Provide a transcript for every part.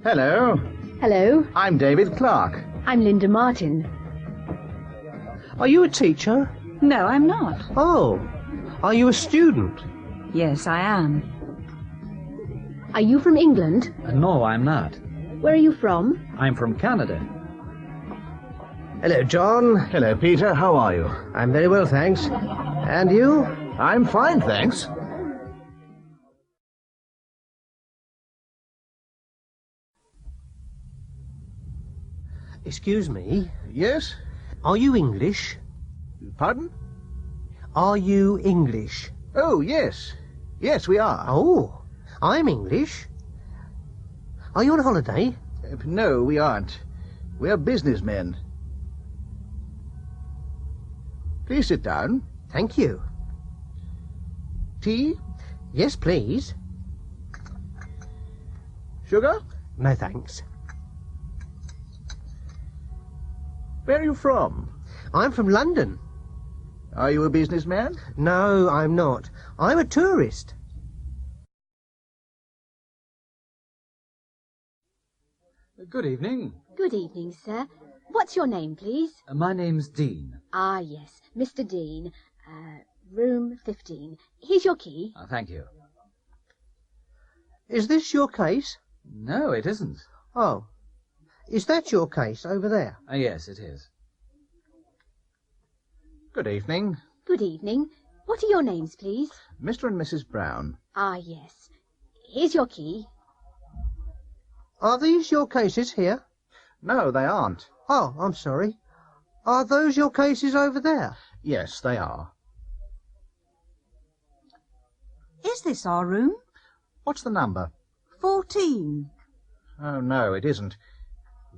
Hello. Hello. I'm David Clark. I'm Linda Martin. Are you a teacher? No, I'm not. Oh. Are you a student? Yes, I am. Are you from England? No, I'm not. Where are you from? I'm from Canada. Hello, John. Hello, Peter. How are you? I'm very well, thanks. And you? I'm fine, thanks. Excuse me. Yes? Are you English? Pardon? Are you English? Oh, yes. Yes, we are. Oh, I'm English. Are you on holiday? No, we aren't. We're businessmen. Please sit down. Thank you. Tea? Yes, please. Sugar? No, thanks. Where are you from? I'm from London. Are you a businessman? No, I'm not. I'm a tourist. Good evening. Good evening, sir. What's your name, please? My name's Dean. Ah, yes, Mr. Dean. Room 15. Here's your key. Thank you. Is this your case? No, it isn't. Oh. Is that your case over there? Yes, it is. Good evening. Good evening. What are your names, please? Mr. and Mrs. Brown. Ah, yes. Here's your key. Are these your cases here? No, they aren't. Oh, I'm sorry. Are those your cases over there? Yes, they are. Is this our room? What's the number? 14. Oh, no, it isn't.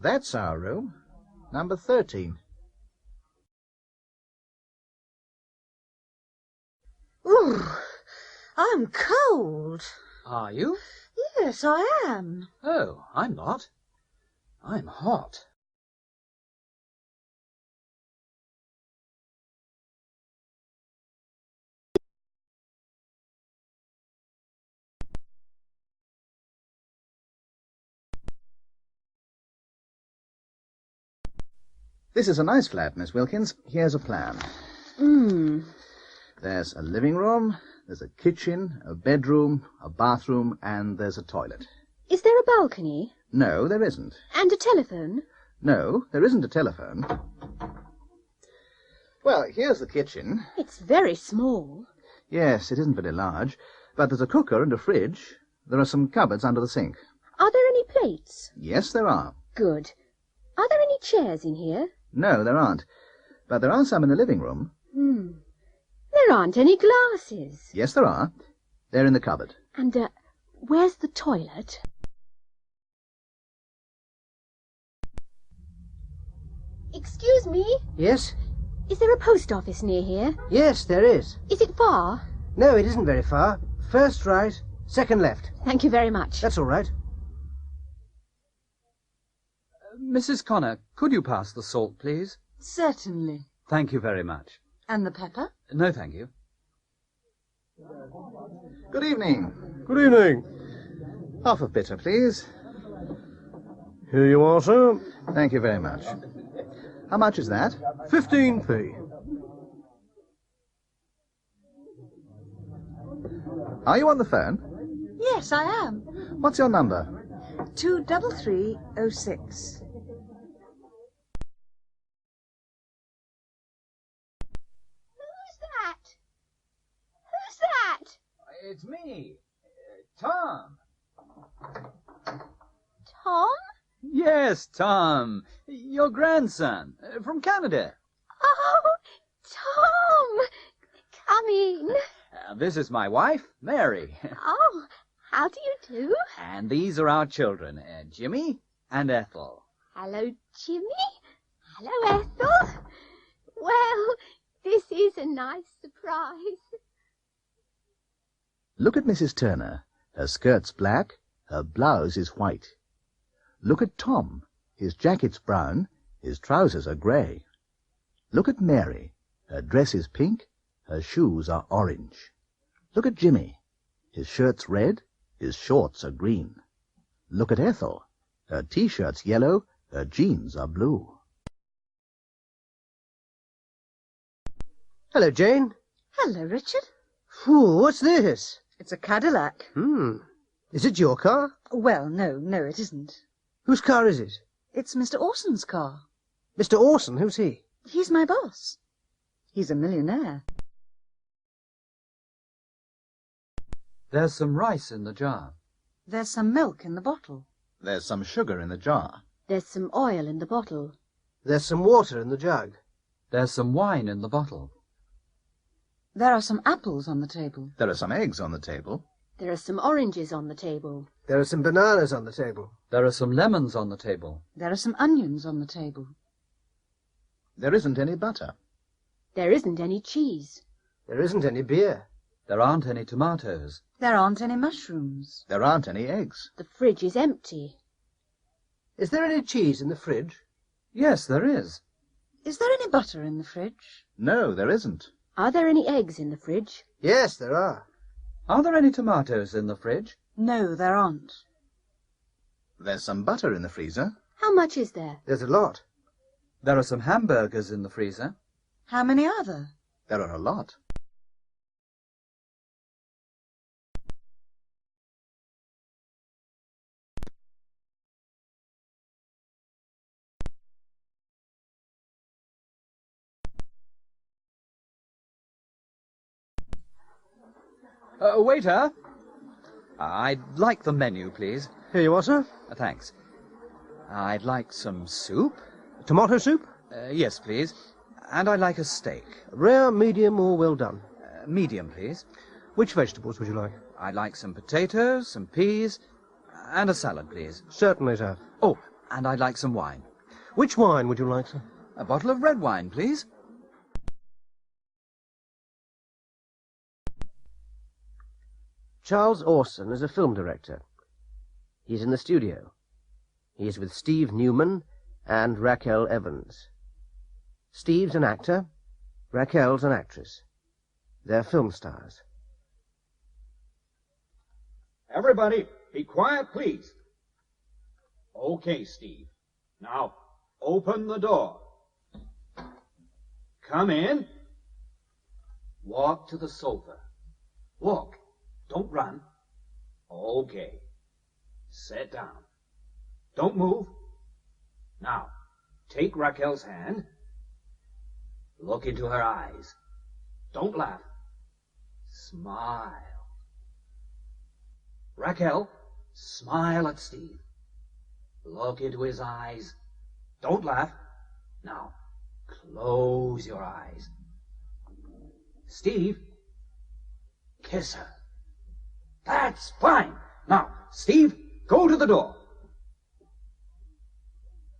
That's our room. Number 13. Ooh, I'm cold. Are you? Yes, I am. Oh, I'm not. I'm hot. This is a nice flat, Miss Wilkins. Here's a plan. There's a living room, there's a kitchen, a bedroom, a bathroom, and there's a toilet. Is there a balcony? No, there isn't. And a telephone? No, there isn't a telephone. Well, here's the kitchen. It's very small. Yes, it isn't very large, but there's a cooker and a fridge. There are some cupboards under the sink. Are there any plates? Yes, there are. Good. Are there any chairs in here? No, there aren't. But there are some in the living room. There aren't any glasses. Yes, there are. They're in the cupboard. And, where's the toilet? Excuse me? Yes? Is there a post office near here? Yes, there is. Is it far? No, it isn't very far. First right, second left. Thank you very much. That's all right. Mrs. Connor, could you pass the salt, please? Certainly. Thank you very much. And the pepper? No, thank you. Good evening. Good evening. Half of bitter, please. Here you are, sir. Thank you very much. How much is that? 15p. Are you on the phone? Yes, I am. What's your number? 23306. Who's that? It's me, Tom. Tom? Yes, Tom. Your grandson, from Canada. Oh, Tom! Come in. This is my wife, Mary. Oh, how do you do? And these are our children, Jimmy and Ethel. Hello, Jimmy. Hello, Ethel. Well, this is a nice surprise. Look at Mrs. Turner. Her skirt's black, her blouse is white. Look at Tom. His jacket's brown, his trousers are grey. Look at Mary. Her dress is pink, her shoes are orange. Look at Jimmy. His shirt's red, his shorts are green. Look at Ethel. Her T-shirt's yellow, her jeans are blue. Hello, Jane. Hello, Richard. Ooh, what's this? It's a Cadillac. Is it your car? Well, no, it isn't. Whose car is it? It's Mr. Orson's car. Mr. Orson, who's he? He's my boss. He's a millionaire. There's some rice in the jar. There's some milk in the bottle. There's some sugar in the jar. There's some oil in the bottle. There's some water in the jug. There's some wine in the bottle. There are some apples on the table. There are some eggs on the table. There are some oranges on the table. There are some bananas on the table. There are some lemons on the table. There are some onions on the table. There isn't any butter. There isn't any cheese. There isn't any beer. There aren't any tomatoes. There aren't any mushrooms. There aren't any eggs. The fridge is empty. Is there any cheese in the fridge? Yes, there is. Is there any butter in the fridge? No, there isn't. Are there any eggs in the fridge? Yes, there are. Are there any tomatoes in the fridge? No, there aren't. There's some butter in the freezer. How much is there? There's a lot. There are some hamburgers in the freezer. How many are there? There are a lot. Waiter! I'd like the menu, please. Here you are, sir. Thanks. I'd like some soup. Tomato soup? Yes, please. And I'd like a steak. Rare, medium, or well done? Medium, please. Which vegetables would you like? I'd like some potatoes, some peas, and a salad, please. Certainly, sir. Oh, and I'd like some wine. Which wine would you like, sir? A bottle of red wine, please. Charles Orson is a film director. He's in the studio. He is with Steve Newman and Raquel Evans. Steve's an actor. Raquel's an actress. They're film stars. Everybody, be quiet, please. Okay, Steve. Now, open the door. Come in. Walk to the sofa. Walk. Don't run. Okay. Sit down. Don't move. Now, take Raquel's hand. Look into her eyes. Don't laugh. Smile. Raquel, smile at Steve. Look into his eyes. Don't laugh. Now, close your eyes. Steve, kiss her. That's fine. Now, Steve, go to the door.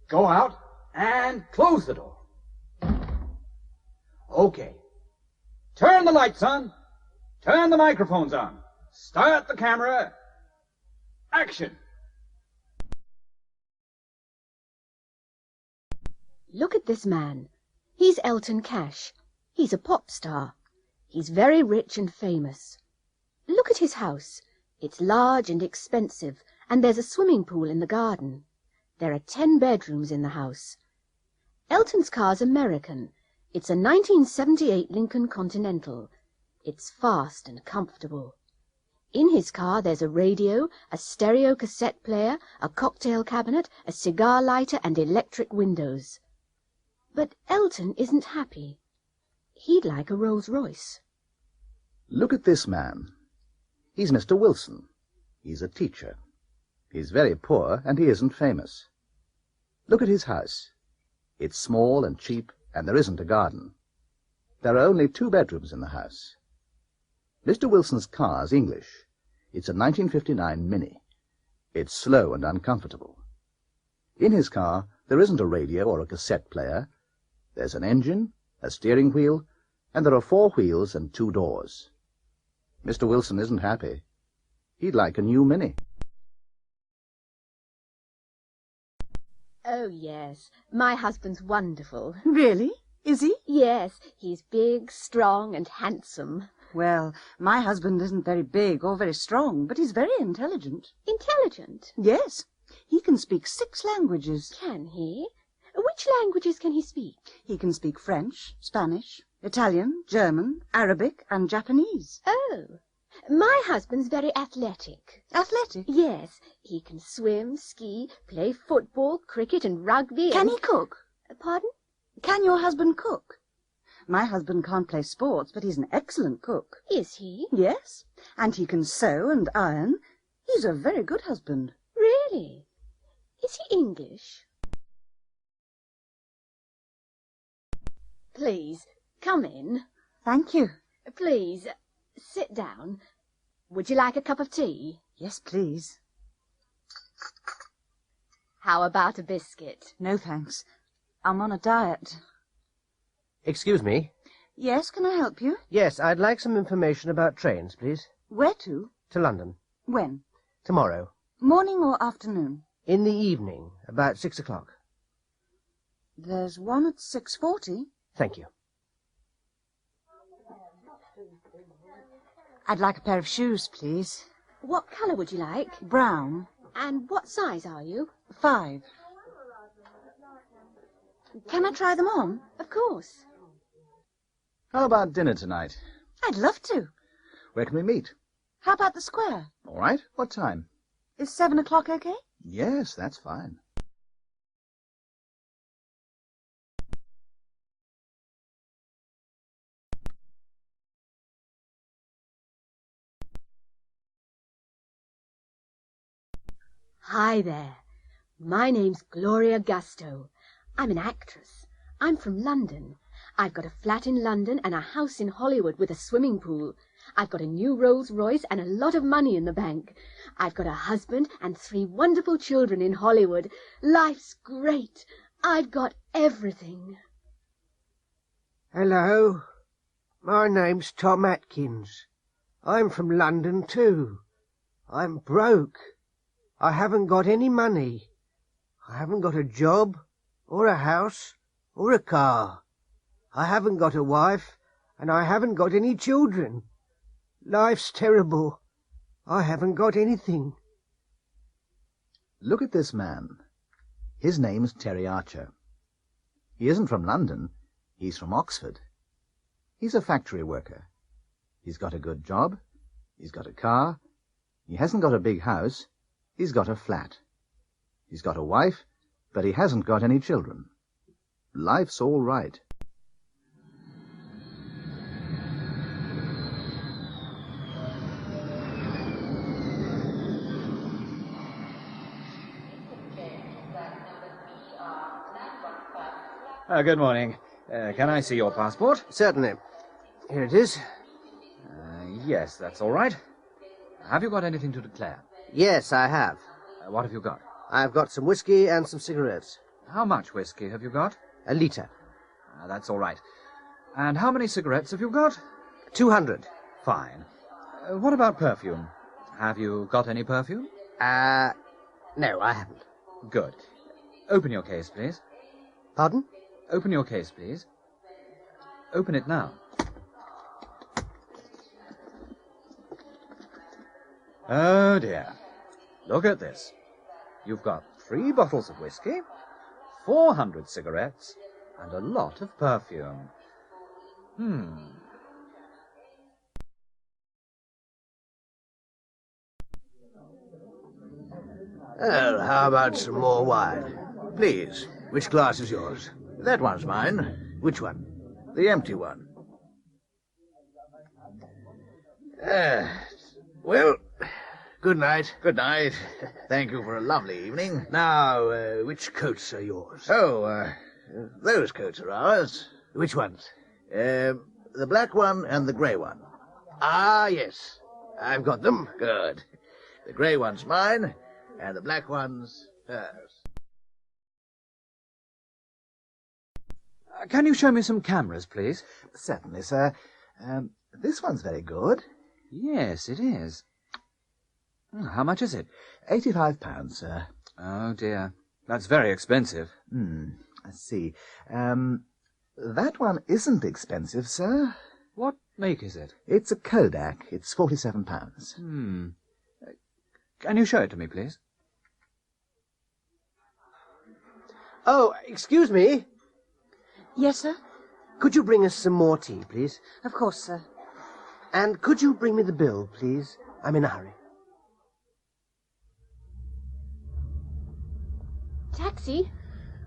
Go out and close the door. Okay. Turn the lights on. Turn the microphones on. Start the camera. Action. Look at this man. He's Elton Cash. He's a pop star. He's very rich and famous. Look at his house. It's large and expensive, and there's a swimming pool in the garden. There are 10 bedrooms in the house. Elton's car's American. It's a 1978 Lincoln Continental. It's fast and comfortable. In his car there's a radio, a stereo cassette player, a cocktail cabinet, a cigar lighter, and electric windows. But Elton isn't happy. He'd like a Rolls-Royce. Look at this man. He's Mr. Wilson. He's a teacher. He's very poor, and he isn't famous. Look at his house. It's small and cheap, and there isn't a garden. There are only 2 bedrooms in the house. Mr. Wilson's car's English. It's a 1959 Mini. It's slow and uncomfortable. In his car, there isn't a radio or a cassette player. There's an engine, a steering wheel, and there are 4 wheels and 2 doors. Mr. Wilson isn't happy. He'd like a new Mini. Oh, yes. My husband's wonderful. Really? Is he? Yes, he's big, strong, and handsome. Well, my husband isn't very big or very strong, but he's very intelligent. Intelligent. Yes. He can speak 6 languages. Can he? Which languages can he speak? He can speak French, Spanish, Italian, German, Arabic, and Japanese. Oh, my husband's very athletic. Athletic? Yes, he can swim, ski, play football, cricket, and rugby. Can he cook? Pardon? Can your husband cook? My husband can't play sports, but he's an excellent cook. Is he? Yes, and he can sew and iron. He's a very good husband. Really? Is he English? Please, come in. Thank you. Please, sit down. Would you like a cup of tea? Yes, please. How about a biscuit? No, thanks. I'm on a diet. Excuse me. Yes, can I help you? Yes, I'd like some information about trains, please. Where to? To London. When? Tomorrow. Morning or afternoon? In the evening, about 6 o'clock. There's one at 6:40. Thank you. I'd like a pair of shoes, please. What colour would you like? Brown. And what size are you? 5. Can I try them on? Of course. How about dinner tonight? I'd love to. Where can we meet? How about the square? All right. What time? Is 7 o'clock okay? Yes, that's fine. Hi there. My name's Gloria Gusto. I'm an actress. I'm from London. I've got a flat in London and a house in Hollywood with a swimming pool. I've got a new Rolls Royce and a lot of money in the bank. I've got a husband and 3 wonderful children in Hollywood. Life's great. I've got everything. Hello. My name's Tom Atkins. I'm from London too. I'm broke. I haven't got any money. I haven't got a job, or a house, or a car. I haven't got a wife, and I haven't got any children. Life's terrible. I haven't got anything. Look at this man. His name's Terry Archer. He isn't from London. He's from Oxford. He's a factory worker. He's got a good job. He's got a car. He hasn't got a big house. He's got a flat. He's got a wife, but he hasn't got any children. Life's all right. Good morning. Can I see your passport? Certainly. Here it is. Yes, that's all right. Have you got anything to declare? Yes, I have. What have you got? I've got some whiskey and some cigarettes. How much whiskey have you got? A litre. That's all right. And how many cigarettes have you got? 200. Fine. What about perfume? Have you got any perfume? No, I haven't. Good. Open your case, please. Pardon? Open your case, please. Open it now. Oh, dear. Look at this. You've got 3 bottles of whiskey, 400 cigarettes, and a lot of perfume. Well, how about some more wine? Please, which glass is yours? That one's mine. Which one? The empty one. Well, good night. Good night. Thank you for a lovely evening. Now, which coats are yours? Oh, those coats are ours. Which ones? The black one and the grey one. Ah, yes. I've got them. Good. The grey one's mine, and the black one's hers. Can you show me some cameras, please? Certainly, sir. This one's very good. Yes, it is. How much is it? £85, sir. Oh, dear. That's very expensive. I see. That one isn't expensive, sir. What make is it? It's a Kodak. It's £47. Can you show it to me, please? Oh, excuse me. Yes, sir? Could you bring us some more tea, please? Of course, sir. And could you bring me the bill, please? I'm in a hurry. Taxi?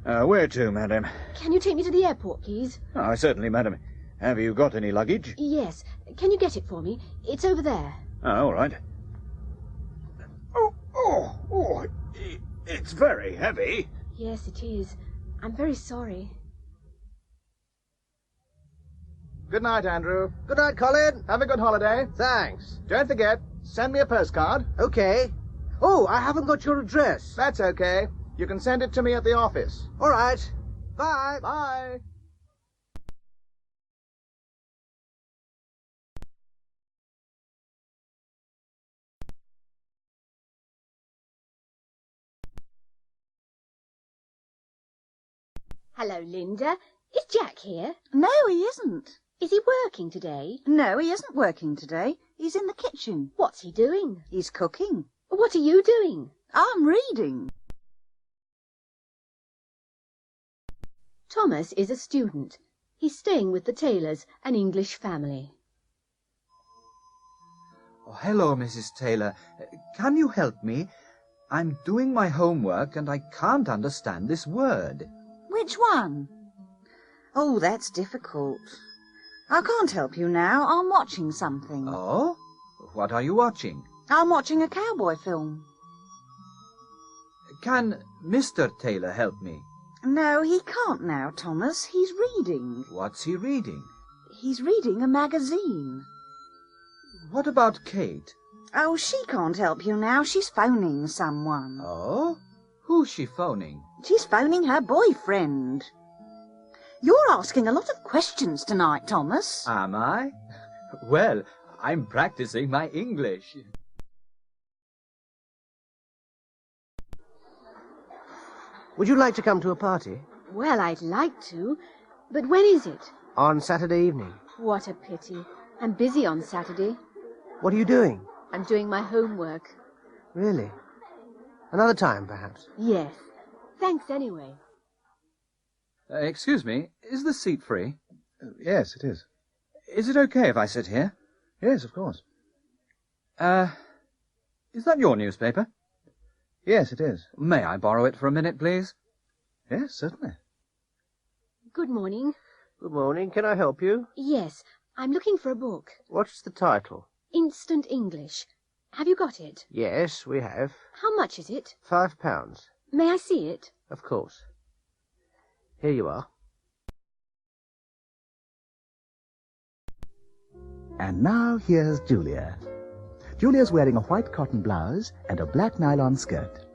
Where to, madam? Can you take me to the airport, please? Oh, certainly, madam. Have you got any luggage? Yes. Can you get it for me? It's over there. Oh, all right. Oh, it's very heavy. Yes, it is. I'm very sorry. Good night, Andrew. Good night, Colin. Have a good holiday. Thanks. Don't forget, send me a postcard. Okay. Oh, I haven't got your address. That's okay. You can send it to me at the office. All right. Bye. Bye. Hello, Linda. Is Jack here? No, he isn't. Is he working today? No, he isn't working today. He's in the kitchen. What's he doing? He's cooking. What are you doing? I'm reading. Thomas is a student. He's staying with the Taylors, an English family. Oh, hello, Mrs. Taylor. Can you help me? I'm doing my homework and I can't understand this word. Which one? Oh, that's difficult. I can't help you now. I'm watching something. Oh? What are you watching? I'm watching a cowboy film. Can Mr. Taylor help me? No, he can't now, Thomas. He's reading. What's he reading? He's reading a magazine. What about Kate? Oh, she can't help you now. She's phoning someone. Oh? Who's she phoning? She's phoning her boyfriend. You're asking a lot of questions tonight, Thomas. Am I? Well, I'm practicing my English. Would you like to come to a party? Well, I'd like to, but when is it? On Saturday evening. What a pity. I'm busy on Saturday. What are you doing? I'm doing my homework. Really? Another time, perhaps? Yes. Thanks anyway. Excuse me, is the seat free? Yes, it is. Is it okay if I sit here? Yes, of course. Is that your newspaper? Yes, it is. May I borrow it for a minute, please? Yes, certainly. Good morning. Good morning. Can I help you? Yes, I'm looking for a book. What's the title? Instant English. Have you got it? Yes, we have. How much is it? £5. May I see it? Of course. Here you are. And now here's Julia. Julia's wearing a white cotton blouse and a black nylon skirt.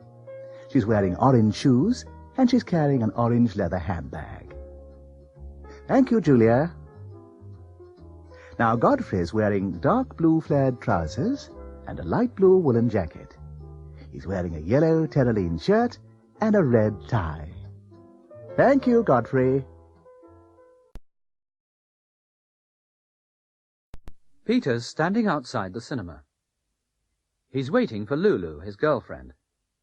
She's wearing orange shoes and she's carrying an orange leather handbag. Thank you, Julia. Now Godfrey's wearing dark blue flared trousers and a light blue woolen jacket. He's wearing a yellow terraline shirt and a red tie. Thank you, Godfrey. Peter's standing outside the cinema. He's waiting for Lulu, his girlfriend,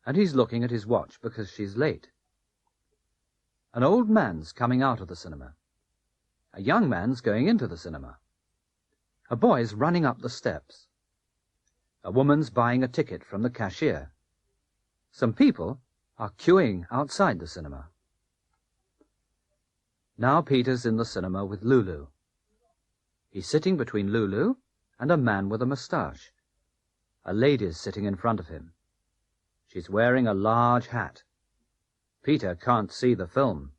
and he's looking at his watch because she's late. An old man's coming out of the cinema. A young man's going into the cinema. A boy's running up the steps. A woman's buying a ticket from the cashier. Some people are queuing outside the cinema. Now Peter's in the cinema with Lulu. He's sitting between Lulu and a man with a moustache. A lady's sitting in front of him. She's wearing a large hat. Peter can't see the film.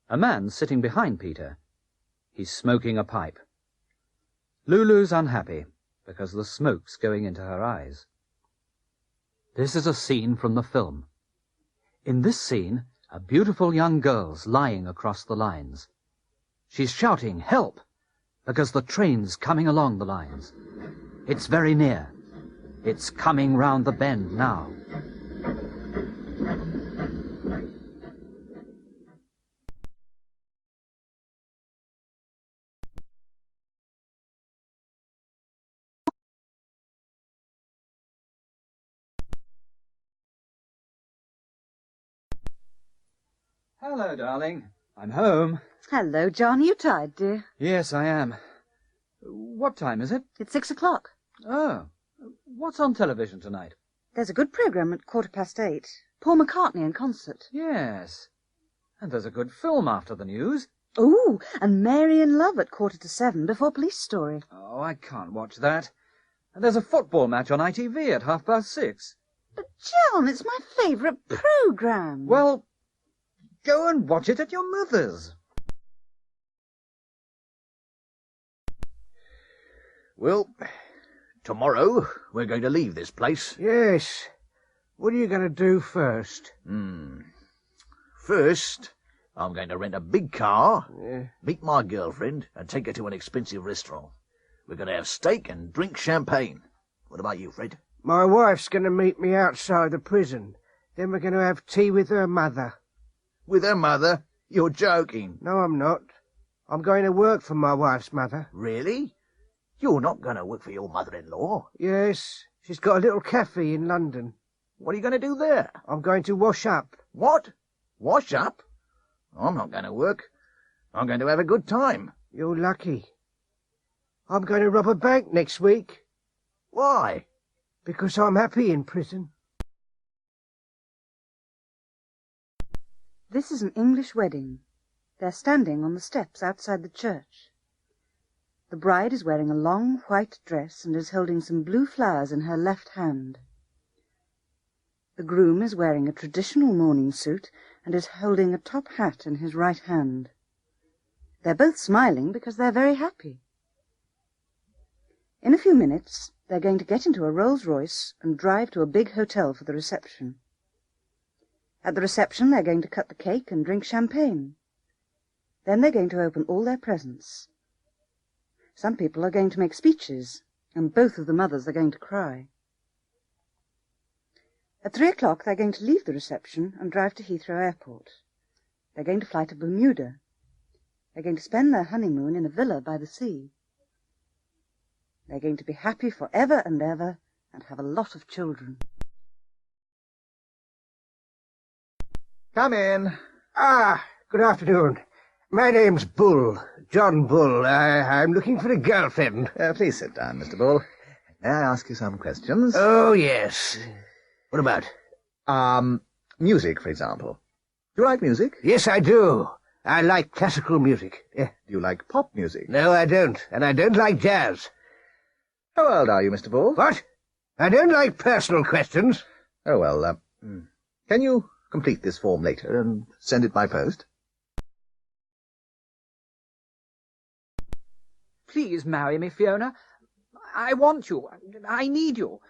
A man's sitting behind Peter. He's smoking a pipe. Lulu's unhappy because the smoke's going into her eyes. This is a scene from the film. In this scene, a beautiful young girl's lying across the lines. She's shouting, "Help!" because the train's coming along the lines. It's very near. It's coming round the bend now. Hello, darling. I'm home. Hello, John. Are you tired, dear? Yes, I am. What time is it? It's 6 o'clock. Oh. What's on television tonight? There's a good programme at 8:15. Paul McCartney in concert. Yes. And there's a good film after the news. Oh, and Mary in Love at 6:45 before Police Story. Oh, I can't watch that. And there's a football match on ITV at 6:30. But, John, it's my favourite programme. Well, go and watch it at your mother's. Well, tomorrow we're going to leave this place. Yes. What are you going to do first? First, I'm going to rent a big car, Yeah. meet my girlfriend, and take her to an expensive restaurant. We're going to have steak and drink champagne. What about you, Fred? My wife's going to meet me outside the prison. Then we're going to have tea with her mother. With her mother? You're joking. No, I'm not. I'm going to work for my wife's mother. Really? You're not going to work for your mother-in-law? Yes, she's got a little cafe in London. What are you going to do there? I'm going to wash up. What? Wash up? I'm not going to work. I'm going to have a good time. You're lucky. I'm going to rob a bank next week. Why? Because I'm happy in prison. This is an English wedding. They're standing on the steps outside the church. The bride is wearing a long white dress and is holding some blue flowers in her left hand. The groom is wearing a traditional mourning suit and is holding a top hat in his right hand. They're both smiling because they're very happy. In a few minutes, they're going to get into a Rolls-Royce and drive to a big hotel for the reception. At the reception, they're going to cut the cake and drink champagne. Then they're going to open all their presents. Some people are going to make speeches, and both of the mothers are going to cry. At 3 o'clock, they're going to leave the reception and drive to Heathrow Airport. They're going to fly to Bermuda. They're going to spend their honeymoon in a villa by the sea. They're going to be happy for ever and ever and have a lot of children. Come in. Ah, good afternoon. My name's Bull, John Bull. I'm looking for a girlfriend. Please sit down, Mr. Bull. May I ask you some questions? Oh, yes. What about? Music, for example. Do you like music? Yes, I do. I like classical music. Do you like pop music? No, I don't. And I don't like jazz. How old are you, Mr. Bull? What? I don't like personal questions. Oh, well, can you complete this form later and send it by post? Please marry me, Fiona. I want you. I need you.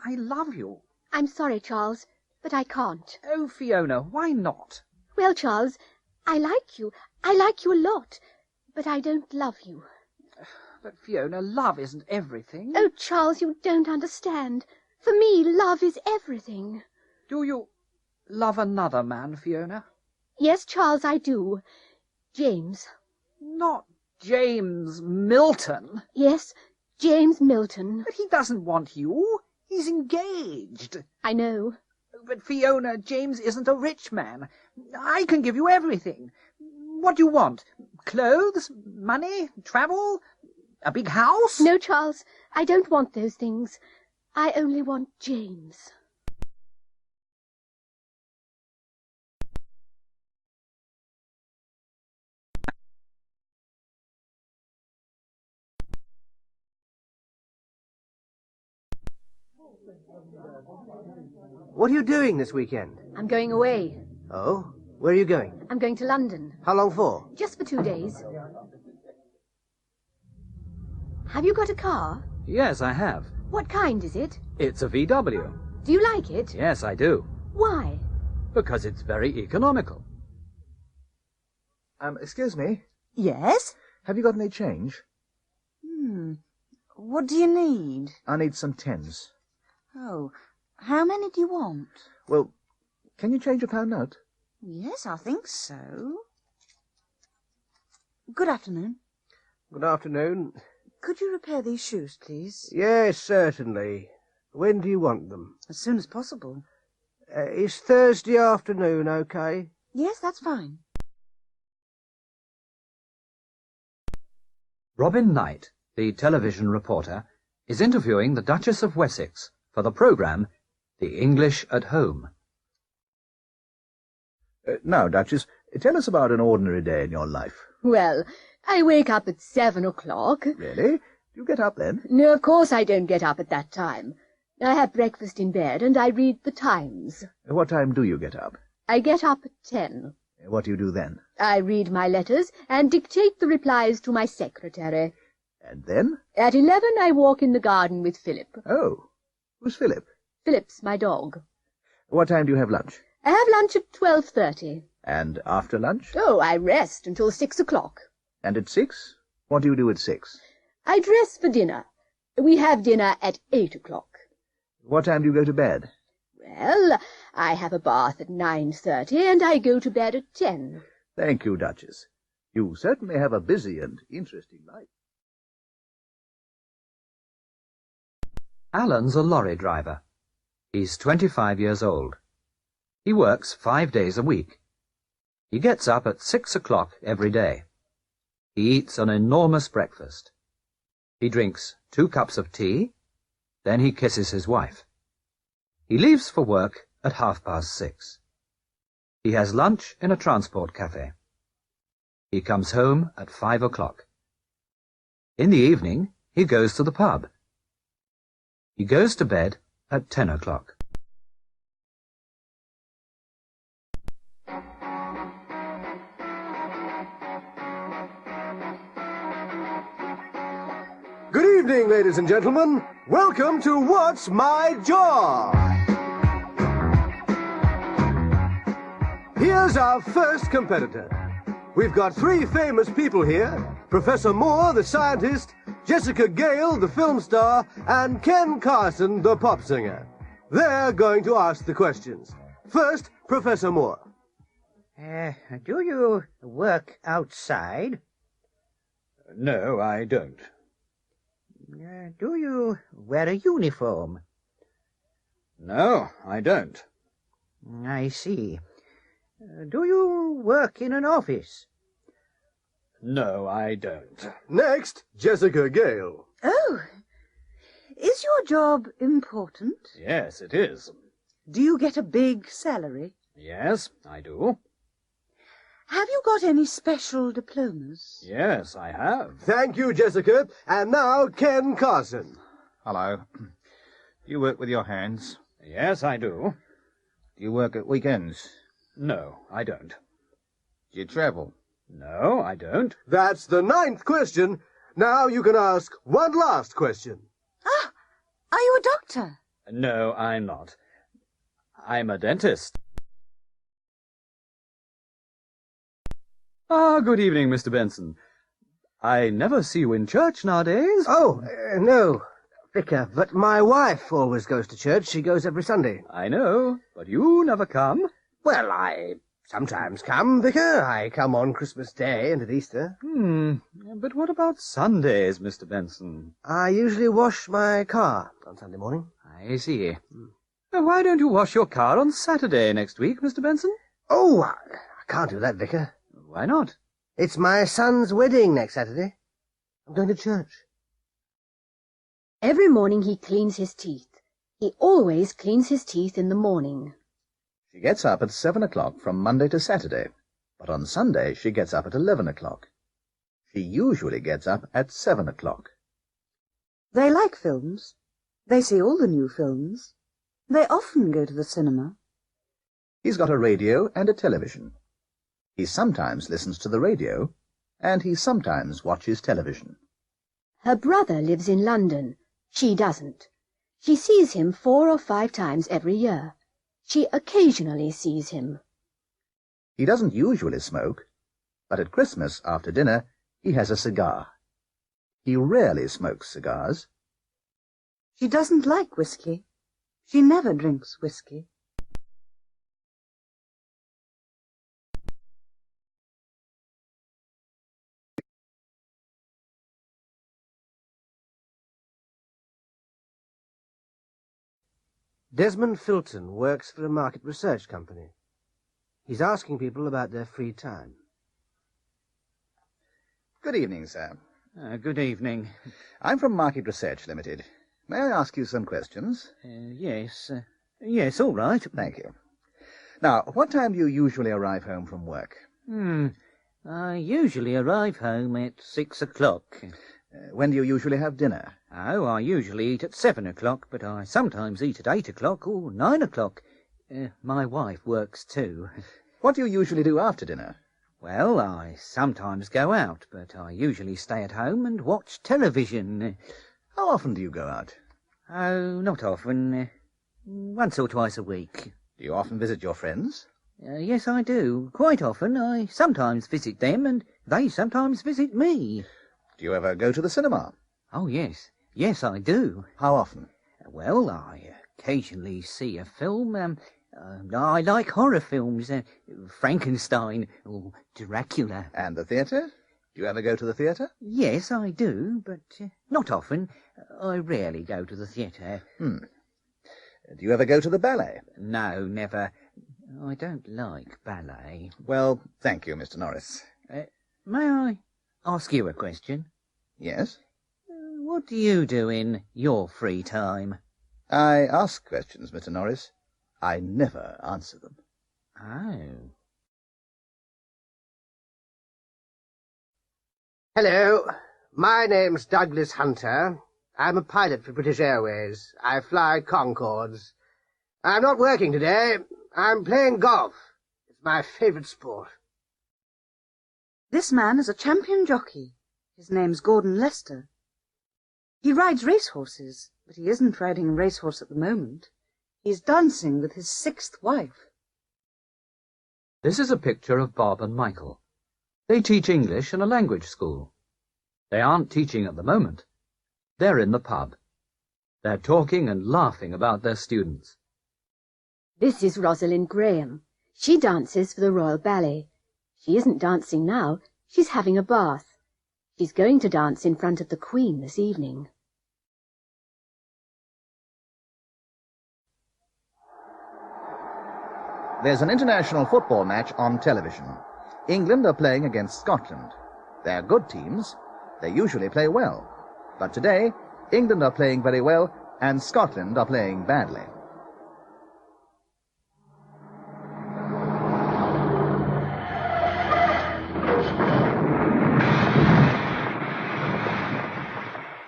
I love you. I'm sorry, Charles, but I can't. Oh, Fiona, why not? Well, Charles, I like you. I like you a lot, but I don't love you. But, Fiona, love isn't everything. Oh, Charles, you don't understand. For me, love is everything. Do you love another man, Fiona? Yes, Charles, I do. James. Not James Milton. Yes, James Milton. But he doesn't want you. He's engaged. I know. But, Fiona, James isn't a rich man. I can give you everything. What do you want? Clothes? Money? Travel? A big house? No, Charles, I don't want those things. I only want James. What are you doing this weekend? I'm going away. Oh? Where are you going? I'm going to London. How long for? Just for 2 days. Have you got a car? Yes, I have. What kind is it? It's a VW. Do you like it? Yes, I do. Why? Because it's very economical. Excuse me. Yes? Have you got any change? What do you need? I need some tens. Oh, how many do you want? Well, can you change a pound note? Yes, I think so. Good afternoon. Good afternoon. Could you repair these shoes, please? Yes, certainly. When do you want them? As soon as possible. Is Thursday afternoon okay? Yes, that's fine. Robin Knight, the television reporter, is interviewing the Duchess of Wessex for the programme The English at Home. Now, Duchess, tell us about an ordinary day in your life. Well, I wake up at 7 o'clock. Really? Do you get up then? No, of course I don't get up at that time. I have breakfast in bed and I read the Times. What time do you get up? I get up at 10. What do you do then? I read my letters and dictate the replies to my secretary. And then? At 11 I walk in the garden with Philip. Oh, who's Philip? Philip's my dog. What time do you have lunch? I have lunch at 12:30. And after lunch? Oh, I rest until 6 o'clock. And at 6? What do you do at 6? I dress for dinner. We have dinner at 8 o'clock. What time do you go to bed? Well, I have a bath at 9:30 and I go to bed at 10. Thank you, Duchess. You certainly have a busy and interesting life. Alan's a lorry driver. He's 25 years old. He works 5 days a week. He gets up at 6 o'clock every day. He eats an enormous breakfast. He drinks 2 cups of tea, then he kisses his wife. He leaves for work at 6:30. He has lunch in a transport cafe. He comes home at 5 o'clock. In the evening, he goes to the pub. He goes to bed at 10 o'clock. Good evening, ladies and gentlemen. Welcome to What's My Job? Here's our first competitor. We've got 3 famous people here: Professor Moore, the scientist, Jessica Gale, the film star, and Ken Carson, the pop singer. They're going to ask the questions. First, Professor Moore. Do you work outside? No, I don't. Do you wear a uniform? No, I don't. I see. Do you work in an office? No, I don't. Next, Jessica Gale. Oh, is your job important? Yes, it is. Do you get a big salary? Yes, I do. Have you got any special diplomas? Yes, I have. Thank you, Jessica. And now, Ken Carson. Hello. Do you work with your hands? Yes, I do. Do you work at weekends? No, I don't. Do you travel? No, I don't. That's the 9th question. Now you can ask one last question. Ah, are you a doctor? No, I'm not. I'm a dentist. Ah, good evening, Mr. Benson. I never see you in church nowadays. Oh, no, Vicar, but my wife always goes to church. She goes every Sunday. I know, but you never come. Well, I sometimes come, Vicar. I come on Christmas Day and at Easter. But what about Sundays, Mr. Benson? I usually wash my car on Sunday morning. I see. Now, why don't you wash your car on Saturday next week, Mr. Benson? Oh, I can't do that, Vicar. Why not? It's my son's wedding next Saturday. I'm going to church. Every morning he cleans his teeth. He always cleans his teeth in the morning. She gets up at 7 o'clock from Monday to Saturday, but on Sunday she gets up at 11 o'clock. She usually gets up at 7 o'clock. They like films. They see all the new films. They often go to the cinema. He's got a radio and a television. He sometimes listens to the radio, and he sometimes watches television. Her brother lives in London. She doesn't. She sees him 4 or 5 times every year. She occasionally sees him. He doesn't usually smoke, but at Christmas, after dinner, he has a cigar. He rarely smokes cigars. She doesn't like whiskey. She never drinks whiskey. Desmond Filton works for a market research company. He's asking people about their free time. Good evening, sir. Good evening. I'm from Market Research Limited. May I ask you some questions? Yes. Yes, all right. Thank you. Now, what time do you usually arrive home from work? I usually arrive home at 6 o'clock. When do you usually have dinner? Oh, I usually eat at 7 o'clock, but I sometimes eat at 8 o'clock or 9 o'clock. My wife works too. What do you usually do after dinner? Well, I sometimes go out, but I usually stay at home and watch television. How often do you go out? Oh, not often. Once or twice a week. Do you often visit your friends? Yes, I do. Quite often. I sometimes visit them, and they sometimes visit me. Do you ever go to the cinema? Oh, yes. Yes, I do. How often? Well, I occasionally see a film. I like horror films. Frankenstein or Dracula. And the theatre? Do you ever go to the theatre? Yes, I do, but not often. I rarely go to the theatre. Do you ever go to the ballet? No, never. I don't like ballet. Well, thank you, Mr. Norris. May I ask you a question? Yes? What do you do in your free time? I ask questions, Mr. Norris. I never answer them. Oh. Hello, my name's Douglas Hunter. I'm a pilot for British Airways. I fly Concords. I'm not working today. I'm playing golf. It's my favourite sport. This man is a champion jockey. His name's Gordon Lester. He rides racehorses, but he isn't riding a racehorse at the moment. He's dancing with his 6th wife. This is a picture of Bob and Michael. They teach English in a language school. They aren't teaching at the moment. They're in the pub. They're talking and laughing about their students. This is Rosalind Graham. She dances for the Royal Ballet. She isn't dancing now. She's having a bath. She's going to dance in front of the Queen this evening. There's an international football match on television. England are playing against Scotland. They're good teams. They usually play well. But today, England are playing very well, and Scotland are playing badly.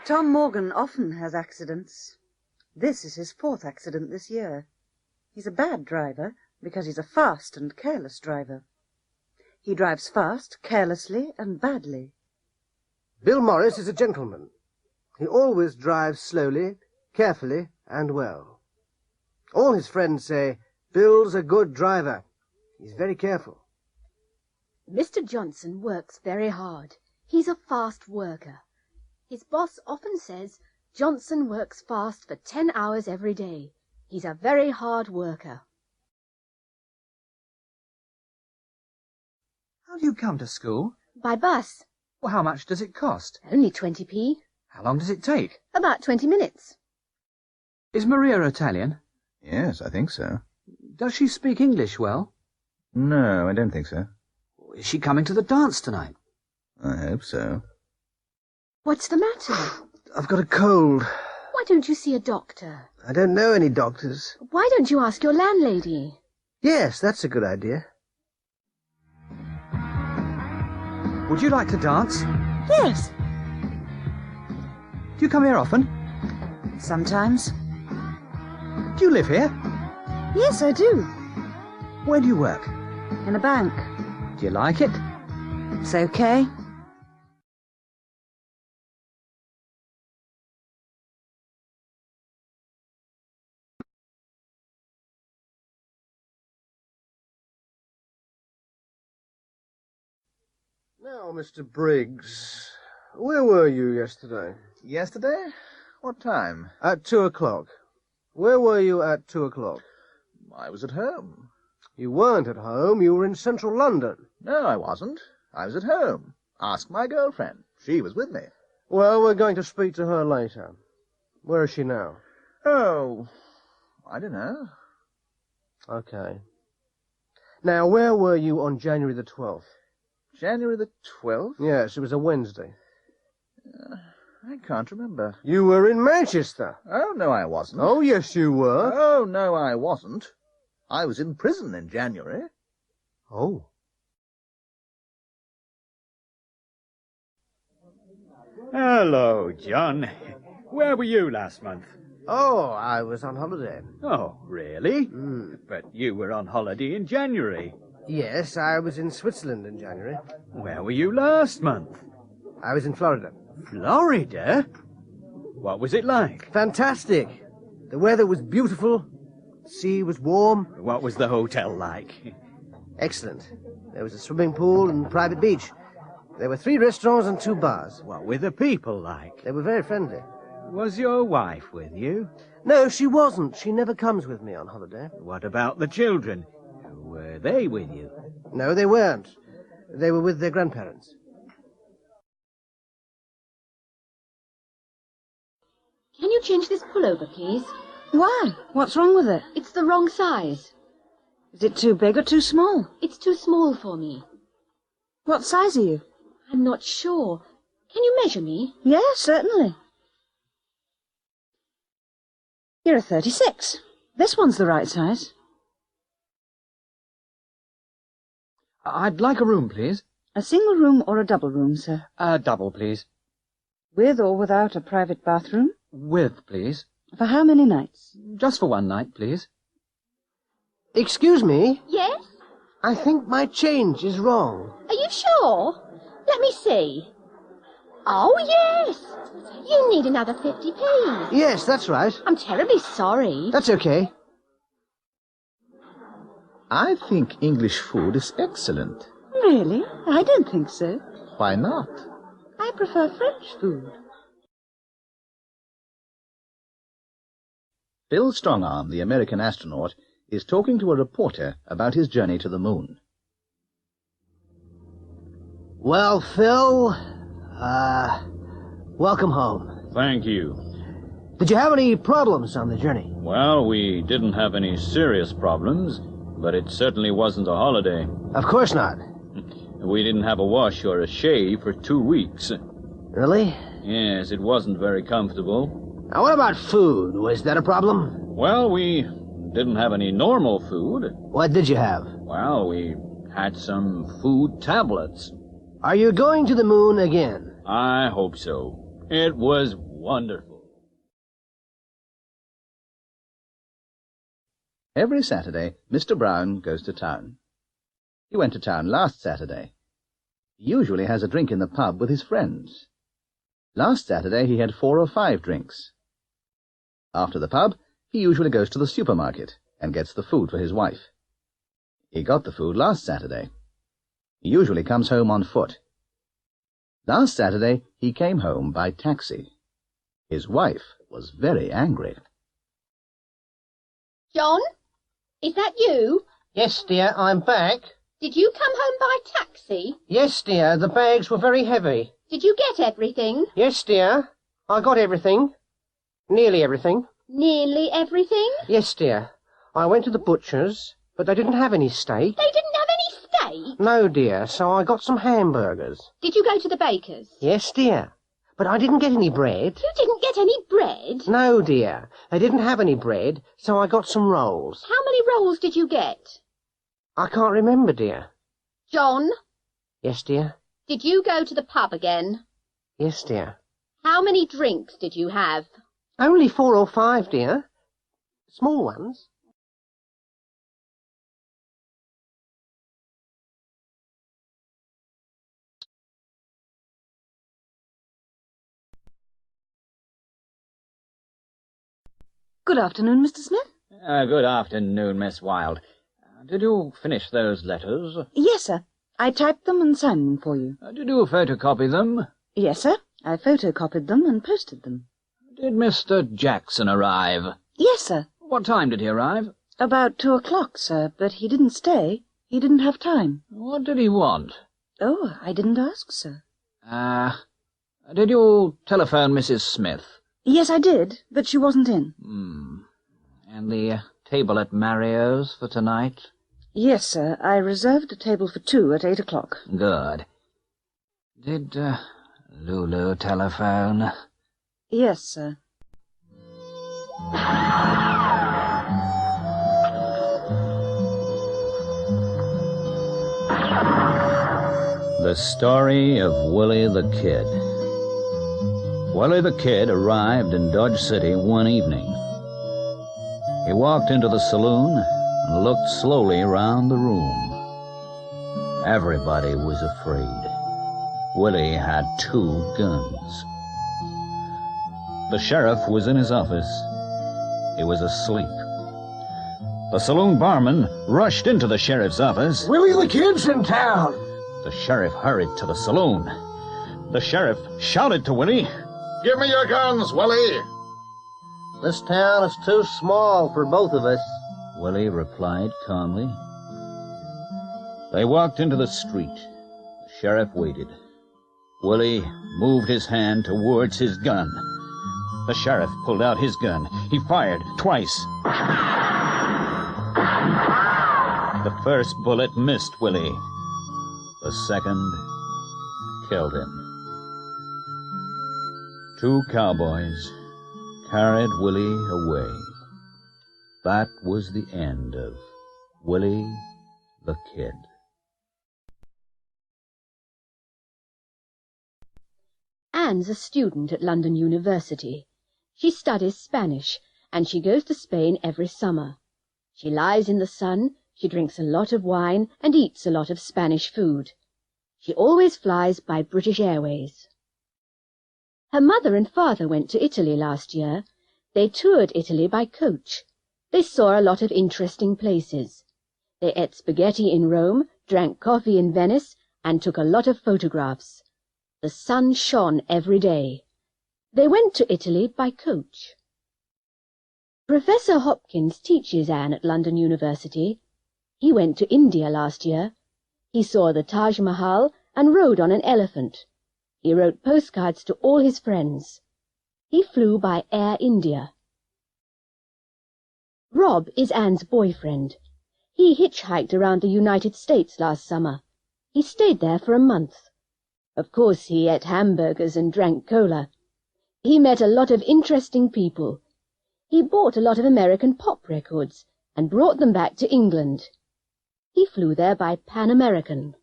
Tom Morgan often has accidents. This is his 4th accident this year. He's a bad driver because he's a fast and careless driver. He drives fast, carelessly, and badly. Bill Morris is a gentleman. He always drives slowly, carefully, and well. All his friends say, Bill's a good driver. He's very careful. Mr. Johnson works very hard. He's a fast worker. His boss often says Johnson works fast for 10 hours every day. He's a very hard worker. How do you come to school? By bus. Well, how much does it cost? Only 20p. How long does it take? About 20 minutes. Is Maria Italian? Yes, I think so. Does she speak English well? No, I don't think so. Is she coming to the dance tonight? I hope so. What's the matter? I've got a cold. Why don't you see a doctor? I don't know any doctors. Why don't you ask your landlady? Yes, that's a good idea. Would you like to dance? Yes. Do you come here often? Sometimes. Do you live here? Yes, I do. Where do you work? In a bank. Do you like it? It's okay. Now, Mr. Briggs, where were you yesterday? Yesterday? What time? At 2 o'clock. Where were you at 2 o'clock? I was at home. You weren't at home. You were in central London. No, I wasn't. I was at home. Ask my girlfriend. She was with me. Well, we're going to speak to her later. Where is she now? Oh, I don't know. Okay. Now, where were you on January the 12th? January the 12th? Yes, it was a Wednesday. I can't remember. You were in Manchester. Oh, no, I wasn't. Oh, yes, you were. Oh, no, I wasn't. I was in prison in January. Oh. Hello, John. Where were you last month? Oh, I was on holiday. Oh, really? But you were on holiday in January. Yes, I was in Switzerland in January. Where were you last month? I was in Florida. Florida? What was it like? Fantastic. The weather was beautiful. The sea was warm. What was the hotel like? Excellent. There was a swimming pool and private beach. There were 3 restaurants and 2 bars. What were the people like? They were very friendly. Was your wife with you? No, she wasn't. She never comes with me on holiday. What about the children? Were they with you? No, they weren't. They were with their grandparents. Can you change this pullover, please? Why? What's wrong with it? It's the wrong size. Is it too big or too small? It's too small for me. What size are you? I'm not sure. Can you measure me? Yes, certainly. You're a 36. This one's the right size. I'd like a room, please. A single room or a double room, sir? A double, please. With or without a private bathroom? With, please. For how many nights? Just for one night, please. Excuse me. Yes? I think my change is wrong. Are you sure? Let me see. Oh, yes. You need another 50p. Yes, that's right. I'm terribly sorry. That's okay. I think English food is excellent. Really? I don't think so. Why not? I prefer French food. Bill Strongarm, the American astronaut, is talking to a reporter about his journey to the moon. Well, Phil, welcome home. Thank you. Did you have any problems on the journey? Well, we didn't have any serious problems, but it certainly wasn't a holiday. Of course not. We didn't have a wash or a shave for 2 weeks. Really? Yes, it wasn't very comfortable. Now, what about food? Was that a problem? Well, we didn't have any normal food. What did you have? Well, we had some food tablets. Are you going to the moon again? I hope so. It was wonderful. Every Saturday, Mr. Brown goes to town. He went to town last Saturday. He usually has a drink in the pub with his friends. Last Saturday he had 4 or 5 drinks. After the pub, he usually goes to the supermarket and gets the food for his wife. He got the food last Saturday. He usually comes home on foot. Last Saturday he came home by taxi. His wife was very angry. John? Is that you? Yes, dear, I'm back. Did you come home by taxi? Yes, dear, the bags were very heavy. Did you get everything? Yes, dear, I got everything. Nearly everything. Nearly everything? Yes, dear. I went to the butcher's, but they didn't have any steak. They didn't have any steak? No, dear, so I got some hamburgers. Did you go to the baker's? Yes, dear, but I didn't get any bread. You didn't get any bread? No, dear, they didn't have any bread, so I got some rolls. How many rolls did you get? I can't remember, dear. John? Yes, dear. Did you go to the pub again? Yes, dear. How many drinks did you have? Only 4 or 5, dear. Small ones. Good afternoon, Mr. Smith. Good afternoon, Miss Wilde. Did you finish those letters? Yes, sir. I typed them and signed them for you. Did you photocopy them? Yes, sir. I photocopied them and posted them. Did Mr. Jackson arrive? Yes, sir. What time did he arrive? About 2 o'clock, sir, but he didn't stay. He didn't have time. What did he want? Oh, I didn't ask, sir. Did you telephone Mrs. Smith? Yes, I did, but she wasn't in. And the table at Mario's for tonight? Yes, sir. I reserved a table for 2 at 8 o'clock. Good. Did, Lulu telephone? Yes, sir. The story of Willie the Kid. Willie the Kid arrived in Dodge City one evening. He walked into the saloon and looked slowly around the room. Everybody was afraid. Willie had 2 guns. The sheriff was in his office. He was asleep. The saloon barman rushed into the sheriff's office. Willie the Kid's in town. The sheriff hurried to the saloon. The sheriff shouted to Willie, "Give me your guns, Willie!" This town is too small for both of us. Willie replied calmly. They walked into the street. The sheriff waited. Willie moved his hand towards his gun. The sheriff pulled out his gun. He fired twice. The first bullet missed Willie. The second killed him. 2 cowboys carried Willie away. That was the end of Willie the Kid. Anne's a student at London University. She studies Spanish, and she goes to Spain every summer. She lies in the sun, she drinks a lot of wine, and eats a lot of Spanish food. She always flies by British Airways. Her mother and father went to Italy last year. They toured Italy by coach. They saw a lot of interesting places. They ate spaghetti in Rome, drank coffee in Venice, and took a lot of photographs. The sun shone every day. They went to Italy by coach. Professor Hopkins teaches Anne at London University. He went to India last year. He saw the Taj Mahal and rode on an elephant. He wrote postcards to all his friends. He flew by Air India. Rob is Anne's boyfriend. He hitchhiked around the United States last summer. He stayed there for a month. Of course, he ate hamburgers and drank cola. He met a lot of interesting people. He bought a lot of American pop records and brought them back to England. He flew there by Pan American.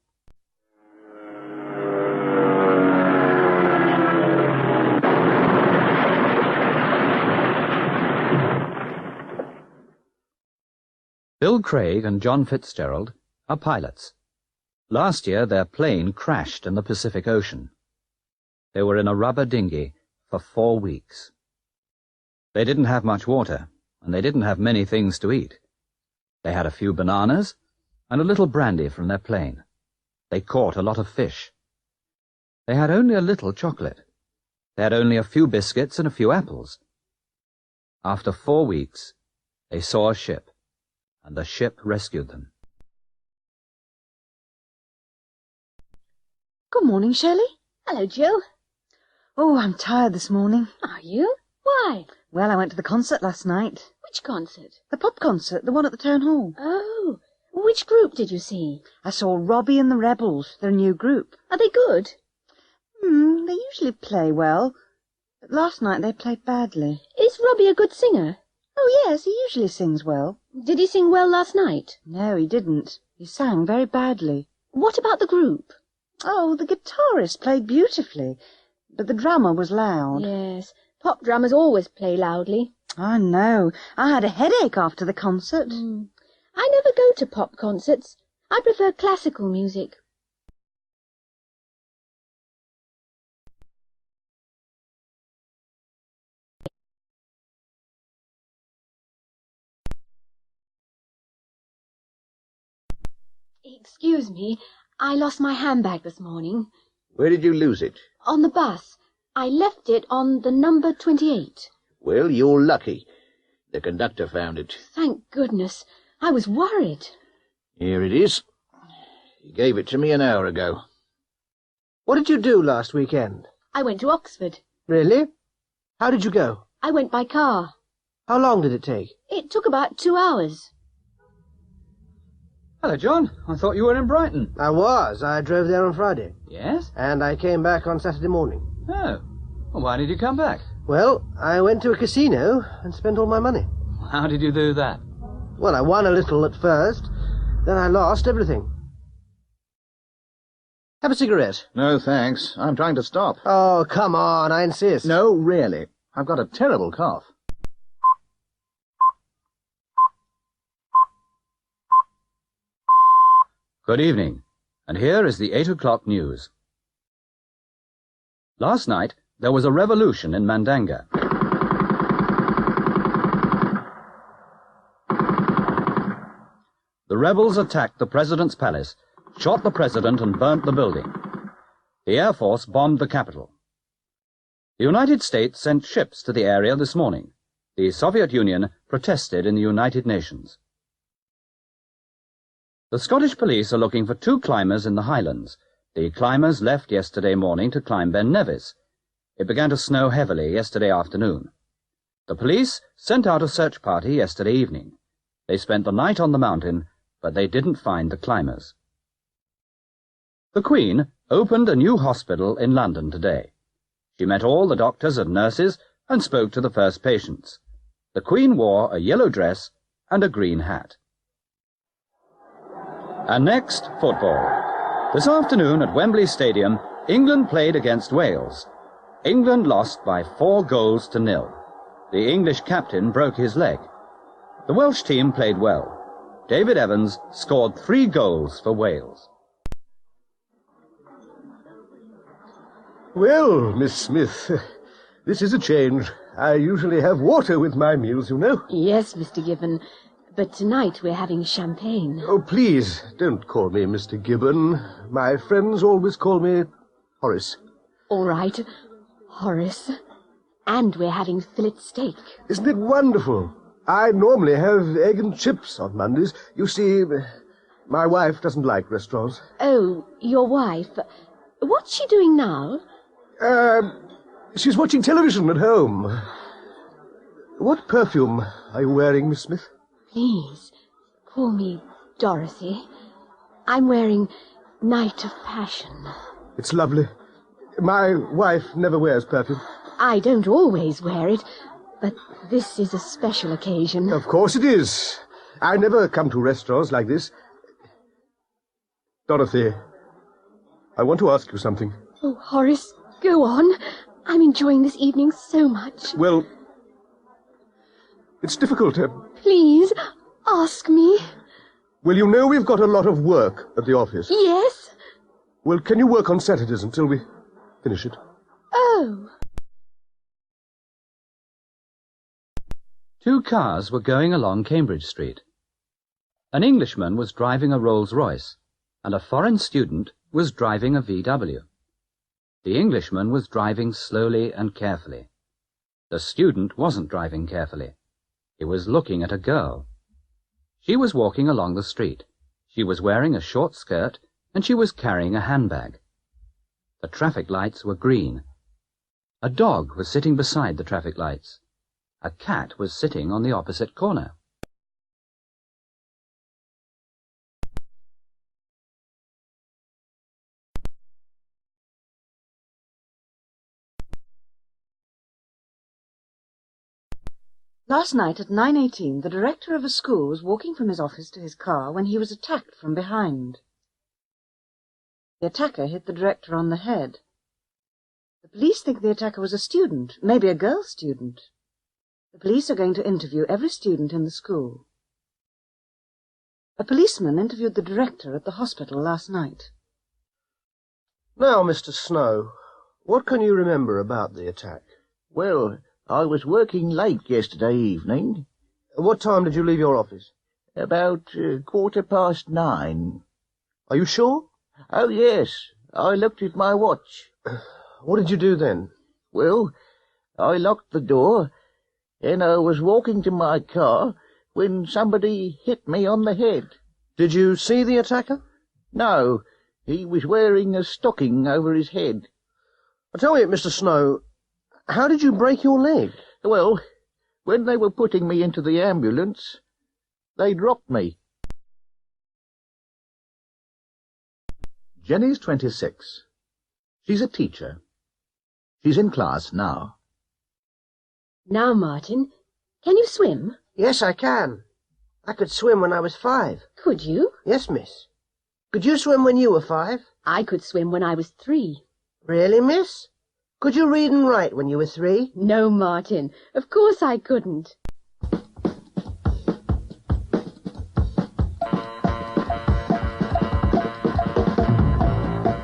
Bill Craig and John Fitzgerald are pilots. Last year their plane crashed in the Pacific Ocean. They were in a rubber dinghy for 4 weeks. They didn't have much water, and they didn't have many things to eat. They had a few bananas and a little brandy from their plane. They caught a lot of fish. They had only a little chocolate. They had only a few biscuits and a few apples. After 4 weeks, they saw a ship, and the ship rescued them. Good morning, Shirley. Hello, Jill. Oh, I'm tired this morning. Are you? Why? Well, I went to the concert last night. Which concert? The pop concert, the one at the town hall. Oh, which group did you see? I saw Robbie and the Rebels, their new group. Are they good? They usually play well, but last night they played badly. Is Robbie a good singer? Oh, yes, he usually sings well. Did he sing well last night? No, he didn't. He sang very badly. What about the group? Oh, the guitarist played beautifully, but the drummer was loud. Yes, pop drummers always play loudly. I know. I had a headache after the concert. I never go to pop concerts. I prefer classical music. Excuse me, I lost my handbag this morning. Where did you lose it? On the bus. I left it on the number 28. Well, you're lucky. The conductor found it. Thank goodness. I was worried. Here it is. He gave it to me an hour ago. What did you do last weekend? I went to Oxford. Really? How did you go? I went by car. How long did it take? It took about 2 hours. Hello, John. I thought you were in Brighton. I was. I drove there on Friday. Yes? And I came back on Saturday morning. Oh. Well, why did you come back? Well, I went to a casino and spent all my money. How did you do that? Well, I won a little at first, then I lost everything. Have a cigarette. No, thanks. I'm trying to stop. Oh, come on, I insist. No, really. I've got a terrible cough. Good evening, and here is the 8 o'clock news. Last night, there was a revolution in Mandanga. The rebels attacked the president's palace, shot the president and burnt the building. The Air Force bombed the capital. The United States sent ships to the area this morning. The Soviet Union protested in the United Nations. The Scottish police are looking for 2 climbers in the Highlands. The climbers left yesterday morning to climb Ben Nevis. It began to snow heavily yesterday afternoon. The police sent out a search party yesterday evening. They spent the night on the mountain, but they didn't find the climbers. The Queen opened a new hospital in London today. She met all the doctors and nurses and spoke to the first patients. The Queen wore a yellow dress and a green hat. And next, football. This afternoon at Wembley Stadium, England played against Wales. England lost by 4-0. The English captain broke his leg. The Welsh team played well. David Evans scored 3 goals for Wales. Well, Miss Smith, this is a change. I usually have water with my meals, you know. Yes, Mr. Gibbon, but tonight we're having champagne. Oh, please, don't call me Mr. Gibbon. My friends always call me Horace. All right, Horace. And we're having fillet steak. Isn't it wonderful? I normally have egg and chips on Mondays. You see, my wife doesn't like restaurants. Oh, your wife. What's she doing now? She's watching television at home. What perfume are you wearing, Miss Smith? Please, call me Dorothy. I'm wearing Night of Passion. It's lovely. My wife never wears perfume. I don't always wear it, but this is a special occasion. Of course it is. I never come to restaurants like this. Dorothy, I want to ask you something. Oh, Horace, go on. I'm enjoying this evening so much. Well, it's difficult. Please, ask me. Well, you know we've got a lot of work at the office. Yes? Well, can you work on Saturdays until we finish it? Oh. 2 cars were going along Cambridge Street. An Englishman was driving a Rolls-Royce, and a foreign student was driving a VW. The Englishman was driving slowly and carefully. The student wasn't driving carefully. He was looking at a girl. She was walking along the street. She was wearing a short skirt, and she was carrying a handbag. The traffic lights were green. A dog was sitting beside the traffic lights. A cat was sitting on the opposite corner. Last night at 9:18, the director of a school was walking from his office to his car when he was attacked from behind. The attacker hit the director on the head. The police think the attacker was a student, maybe a girl student. The police are going to interview every student in the school. A policeman interviewed the director at the hospital last night. Now, Mr. Snow, what can you remember about the attack? Well, I was working late yesterday evening. What time did you leave your office? About 9:15. Are you sure? Oh, yes. I looked at my watch. What did you do then? Well, I locked the door, and I was walking to my car when somebody hit me on the head. Did you see the attacker? No, he was wearing a stocking over his head. Tell me, Mr. Snow, how did you break your leg? Well, when they were putting me into the ambulance, they dropped me. Jenny's 26. She's a teacher. She's in class now. Now, Martin, can you swim? Yes, I can. I could swim when I was 5. Could you? Yes, miss. Could you swim when you were 5? I could swim when I was 3. Really, miss? Could you read and write when you were 3? No, Martin, of course I couldn't.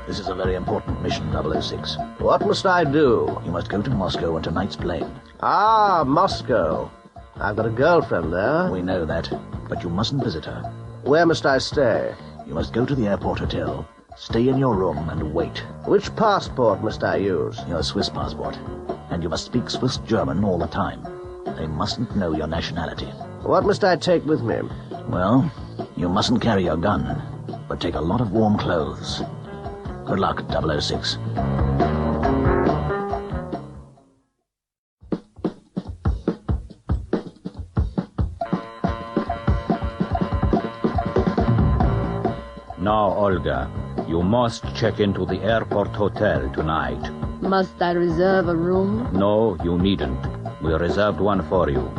This is a very important mission, 006. What must I do? You must go to Moscow on tonight's plane. Ah, Moscow. I've got a girlfriend there. We know that, but you mustn't visit her. Where must I stay? You must go to the airport hotel. Stay in your room and wait. Which passport must I use? Your Swiss passport. And you must speak Swiss German all the time. They mustn't know your nationality. What must I take with me? Well, you mustn't carry your gun, but take a lot of warm clothes. Good luck, 006. Now, Olga, you must check into the airport hotel tonight. Must I reserve a room? No, you needn't. We reserved one for you,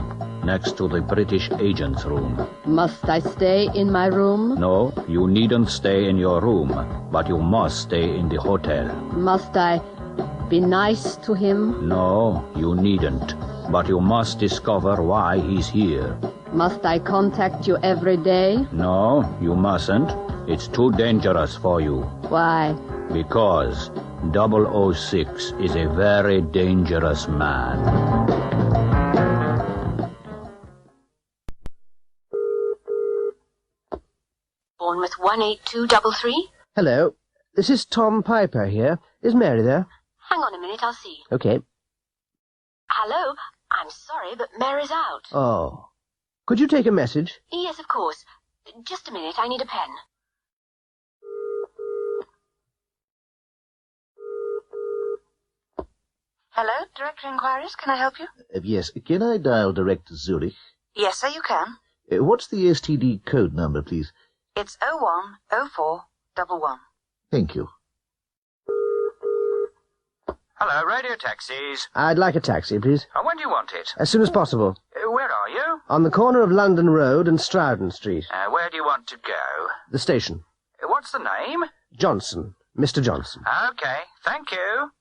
next to the British agent's room. Must I stay in my room? No, you needn't stay in your room, but you must stay in the hotel. Must I be nice to him? No, you needn't, but you must discover why he's here. Must I contact you every day? No, you mustn't. It's too dangerous for you. Why? Because 006 is a very dangerous man. Bournemouth 18233? Hello. This is Tom Piper here. Is Mary there? Hang on a minute, I'll see. Okay. Hello? I'm sorry, but Mary's out. Oh. Could you take a message? Yes, of course. Just a minute, I need a pen. Hello, Director Inquiries. Can I help you? Yes, can I dial direct to Zurich? Yes, sir, you can. What's the STD code number, please? It's 010411. Thank you. Hello, radio taxis. I'd like a taxi, please. When do you want it? As soon as possible. Where are you? On the corner of London Road and Strouden Street. Where do you want to go? The station. What's the name? Johnson. Mr. Johnson. Okay, thank you.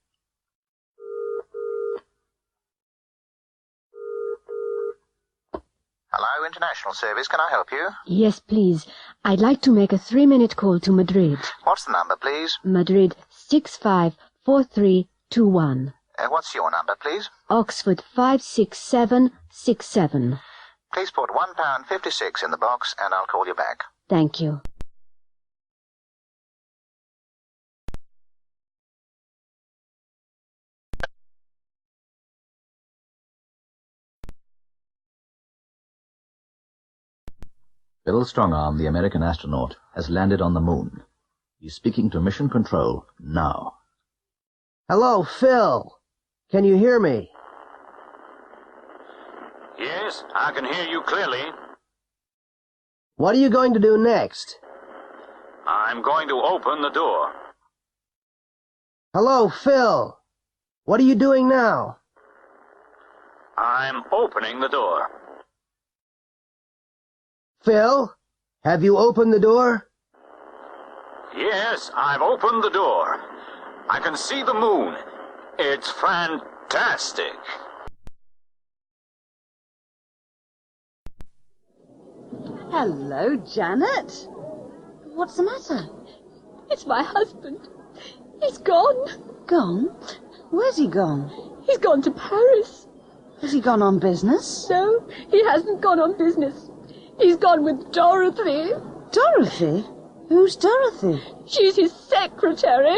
Hello, International Service. Can I help you? Yes, please. I'd like to make a 3-minute call to Madrid. What's the number, please? Madrid 654321. What's your number, please? Oxford 56767. Please put £1.56 in the box, and I'll call you back. Thank you. Bill Strongarm, the American astronaut, has landed on the moon. He's speaking to Mission Control now. Hello, Phil. Can you hear me? Yes, I can hear you clearly. What are you going to do next? I'm going to open the door. Hello, Phil. What are you doing now? I'm opening the door. Phil, have you opened the door? Yes, I've opened the door. I can see the moon. It's fantastic. Hello, Janet. What's the matter? It's my husband. He's gone. Gone? Where's he gone? He's gone to Paris. Has he gone on business? No, he hasn't gone on business. He's gone with Dorothy. Dorothy? Who's Dorothy? She's his secretary.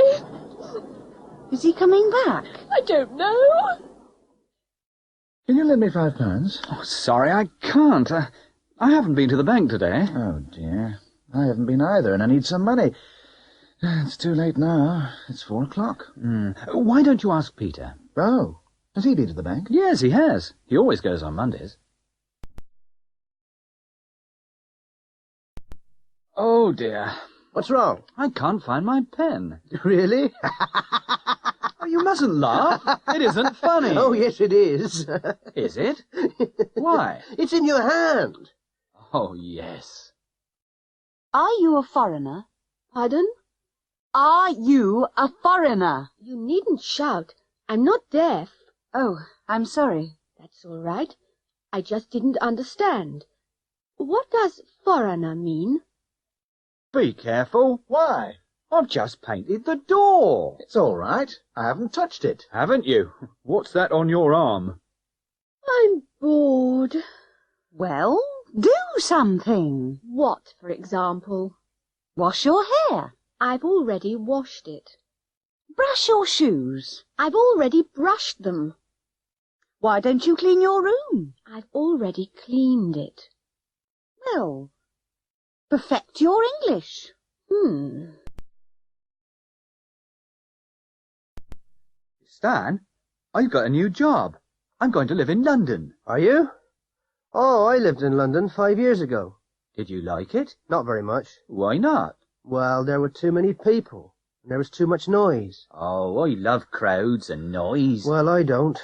Is he coming back? I don't know. Can you lend me £5? Oh, sorry, I can't. I haven't been to the bank today. Oh, dear. I haven't been either, and I need some money. It's too late now. It's 4 o'clock. Why don't you ask Peter? Oh, has he been to the bank? Yes, he has. He always goes on Mondays. Oh, dear. What's wrong? I can't find my pen. Really? Oh, you mustn't laugh. It isn't funny. Oh, yes, it is. Is it? Why? It's in your hand. Oh, yes. Are you a foreigner? Pardon? Are you a foreigner? You needn't shout. I'm not deaf. Oh, I'm sorry. That's all right. I just didn't understand. What does foreigner mean? Be careful. Why? I've just painted the door. It's all right. I haven't touched it. Haven't you? What's that on your arm? I'm bored. Well, do something. What, for example? Wash your hair. I've already washed it. Brush your shoes. I've already brushed them. Why don't you clean your room? I've already cleaned it. Well, perfect your English. Stan, I've got a new job. I'm going to live in London. Are you? Oh, I lived in London 5 years ago. Did you like it? Not very much. Why not? Well, there were too many people, and there was too much noise. Oh, I love crowds and noise. Well, I don't.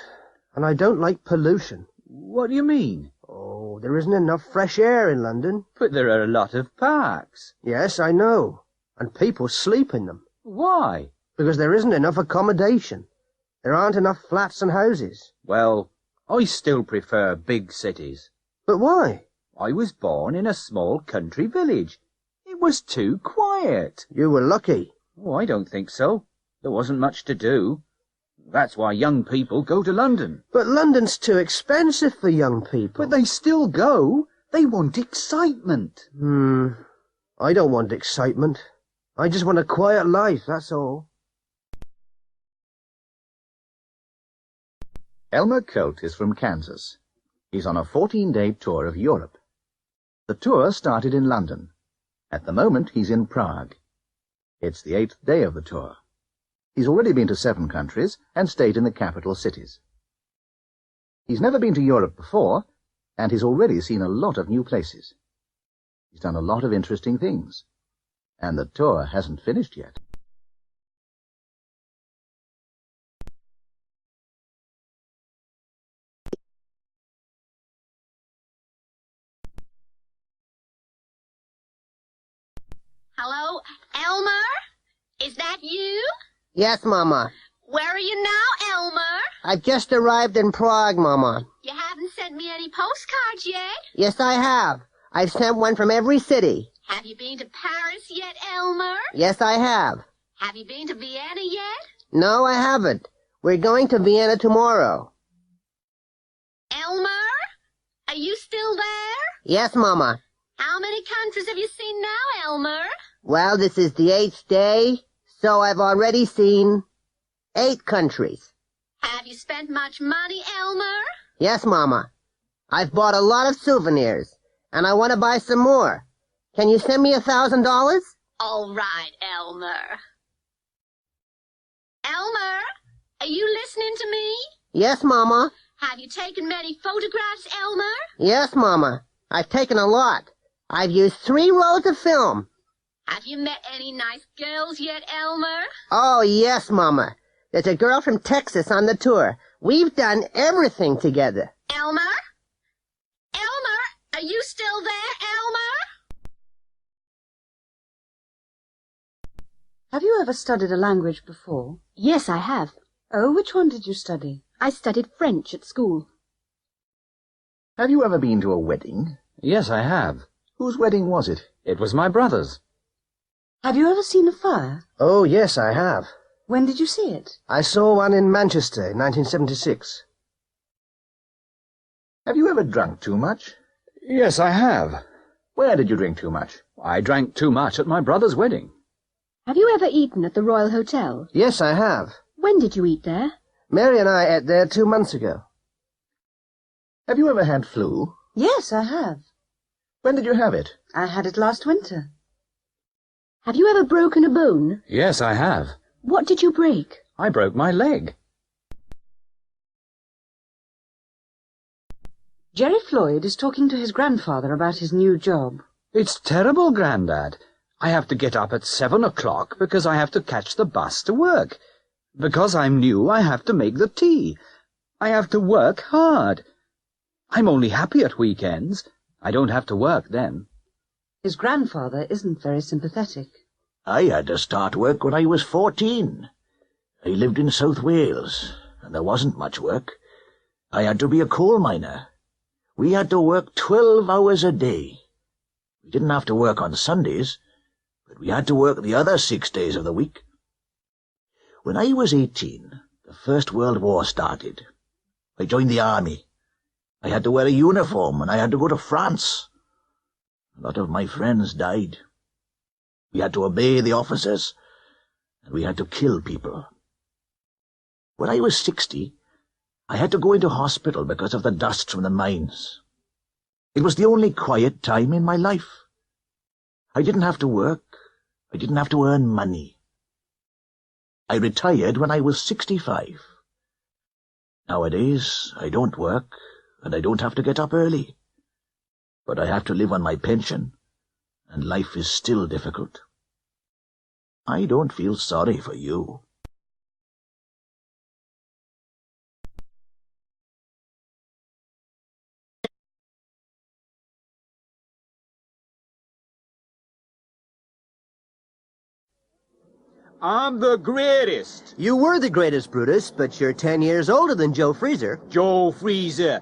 And I don't like pollution. What do you mean? Oh, there isn't enough fresh air in London. But there are a lot of parks. Yes, I know. And people sleep in them. Why? Because there isn't enough accommodation. There aren't enough flats and houses. Well, I still prefer big cities. But why? I was born in a small country village. It was too quiet. You were lucky. Oh, I don't think so. There wasn't much to do. That's why young people go to London. But London's too expensive for young people. But they still go. They want excitement. I don't want excitement. I just want a quiet life, that's all. Elmer Colt is from Kansas. He's on a 14-day tour of Europe. The tour started in London. At the moment, he's in Prague. It's the 8th day of the tour. He's already been to 7 countries and stayed in the capital cities. He's never been to Europe before, and he's already seen a lot of new places. He's done a lot of interesting things. And the tour hasn't finished yet. Hello, Elmer? Is that you? Yes, Mama. Where are you now, Elmer? I've just arrived in Prague, Mama. You haven't sent me any postcards yet. Yes, I have. I've sent one from every city. Have you been to Paris yet, Elmer? Yes, I have. Have you been to Vienna yet? No, I haven't. We're going to Vienna tomorrow. Elmer? Are you still there? Yes, Mama. How many countries have you seen now, Elmer? Well, this is the 8th day, so I've already seen 8 countries. Have you spent much money, Elmer? Yes, Mama. I've bought a lot of souvenirs, and I want to buy some more. Can you send me $1,000? All right, Elmer. Elmer, are you listening to me? Yes, Mama. Have you taken many photographs, Elmer? Yes, Mama. I've taken a lot. I've used 3 rolls of film. Have you met any nice girls yet, Elmer? Oh, yes, Mama. There's a girl from Texas on the tour. We've done everything together. Elmer? Elmer, are you still there, Elmer? Have you ever studied a language before? Yes, I have. Oh, which one did you study? I studied French at school. Have you ever been to a wedding? Yes, I have. Whose wedding was it? It was my brother's. Have you ever seen a fire? Oh, yes, I have. When did you see it? I saw one in Manchester in 1976. Have you ever drunk too much? Yes, I have. Where did you drink too much? I drank too much at my brother's wedding. Have you ever eaten at the Royal Hotel? Yes, I have. When did you eat there? Mary and I ate there 2 months ago. Have you ever had flu? Yes, I have. When did you have it? I had it last winter. Have you ever broken a bone? Yes, I have. What did you break? I broke my leg. Jerry Floyd is talking to his grandfather about his new job. It's terrible, Grandad. I have to get up at 7 o'clock because I have to catch the bus to work. Because I'm new, I have to make the tea. I have to work hard. I'm only happy at weekends. I don't have to work then. His grandfather isn't very sympathetic. I had to start work when I was 14. I lived in South Wales, and there wasn't much work. I had to be a coal miner. We had to work 12 hours a day. We didn't have to work on Sundays, but we had to work the other 6 days of the week. When I was 18, the First World War started. I joined the army. I had to wear a uniform, and I had to go to France. A lot of my friends died. We had to obey the officers, and we had to kill people. When I was 60, I had to go into hospital because of the dust from the mines. It was the only quiet time in my life. I didn't have to work. I didn't have to earn money. I retired when I was 65. Nowadays, I don't work, and I don't have to get up early. But I have to live on my pension, and life is still difficult. I don't feel sorry for you. I'm the greatest. You were the greatest, Brutus, but you're 10 years older than Joe Freezer. Joe Freezer.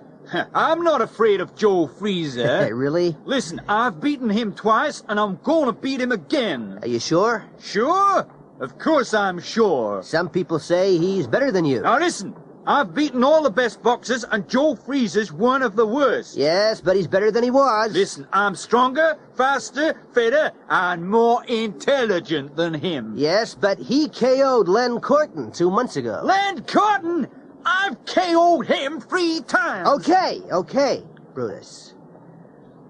I'm not afraid of Joe Freezer. Really? Listen, I've beaten him twice, and I'm gonna beat him again. Are you sure? Sure? Of course I'm sure. Some people say he's better than you. Now listen, I've beaten all the best boxers, and Joe Freezer's one of the worst. Yes, but he's better than he was. Listen, I'm stronger, faster, fitter, and more intelligent than him. Yes, but he KO'd Len Corton 2 months ago. Len Corton? I've KO'd him 3 times. Okay, Brutus.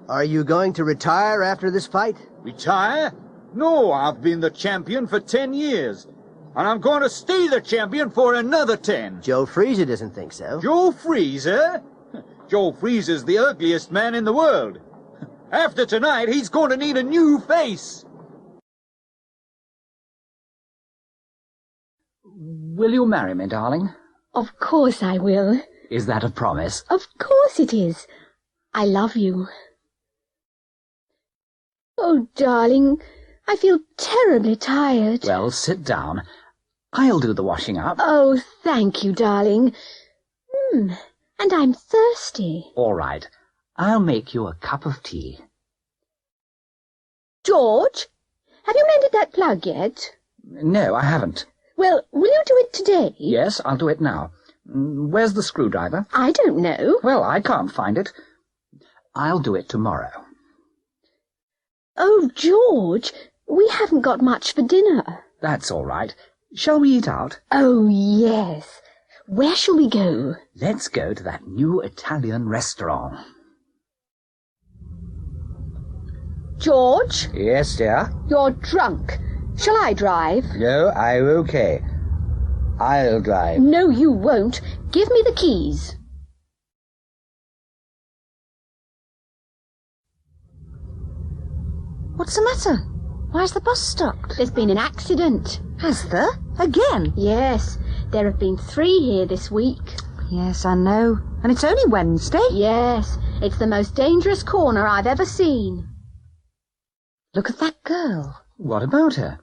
Are you going to retire after this fight? Retire? No, I've been the champion for 10 years. And I'm going to stay the champion for another 10. Joe Freezer doesn't think so. Joe Freezer? Joe Freezer's the ugliest man in the world. After tonight, he's going to need a new face. Will you marry me, darling? Of course I will. Is that a promise? Of course it is. I love you. Oh, darling, I feel terribly tired. Well, sit down. I'll do the washing up. Oh, thank you, darling. And I'm thirsty. All right. I'll make you a cup of tea. George, have you mended that plug yet? No, I haven't. Well, will you do it today? Yes, I'll do it now. Where's the screwdriver? I don't know. Well, I can't find it. I'll do it tomorrow. Oh, George, we haven't got much for dinner. That's all right. Shall we eat out? Oh, yes. Where shall we go? Let's go to that new Italian restaurant. George? Yes, dear? You're drunk. Shall I drive? No, I'm okay. I'll drive. No, you won't. Give me the keys. What's the matter? Why's the bus stopped? There's been an accident. Has there? Again? Yes. There have been 3 here this week. Yes, I know. And it's only Wednesday. Yes. It's the most dangerous corner I've ever seen. Look at that girl. What about her?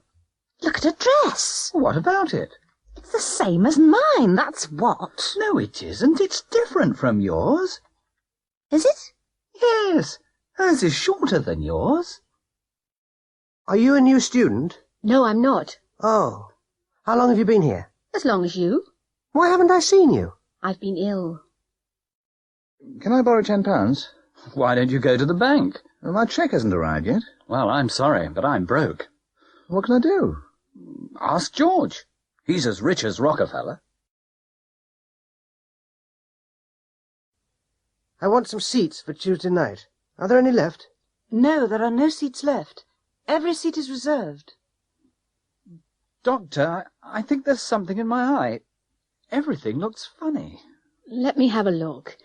Look at her dress. What about it? It's the same as mine, that's what. No, it isn't. It's different from yours. Is it? Yes. Hers is shorter than yours. Are you a new student? No, I'm not. Oh. How long have you been here? As long as you. Why haven't I seen you? I've been ill. Can I borrow £10? Why don't you go to the bank? Well, my cheque hasn't arrived yet. Well, I'm sorry, but I'm broke. What can I do? Ask George. He's as rich as Rockefeller. I want some seats for Tuesday night. Are there any left? No, there are no seats left. Every seat is reserved. Doctor, I think there's something in my eye. Everything looks funny. Let me have a look.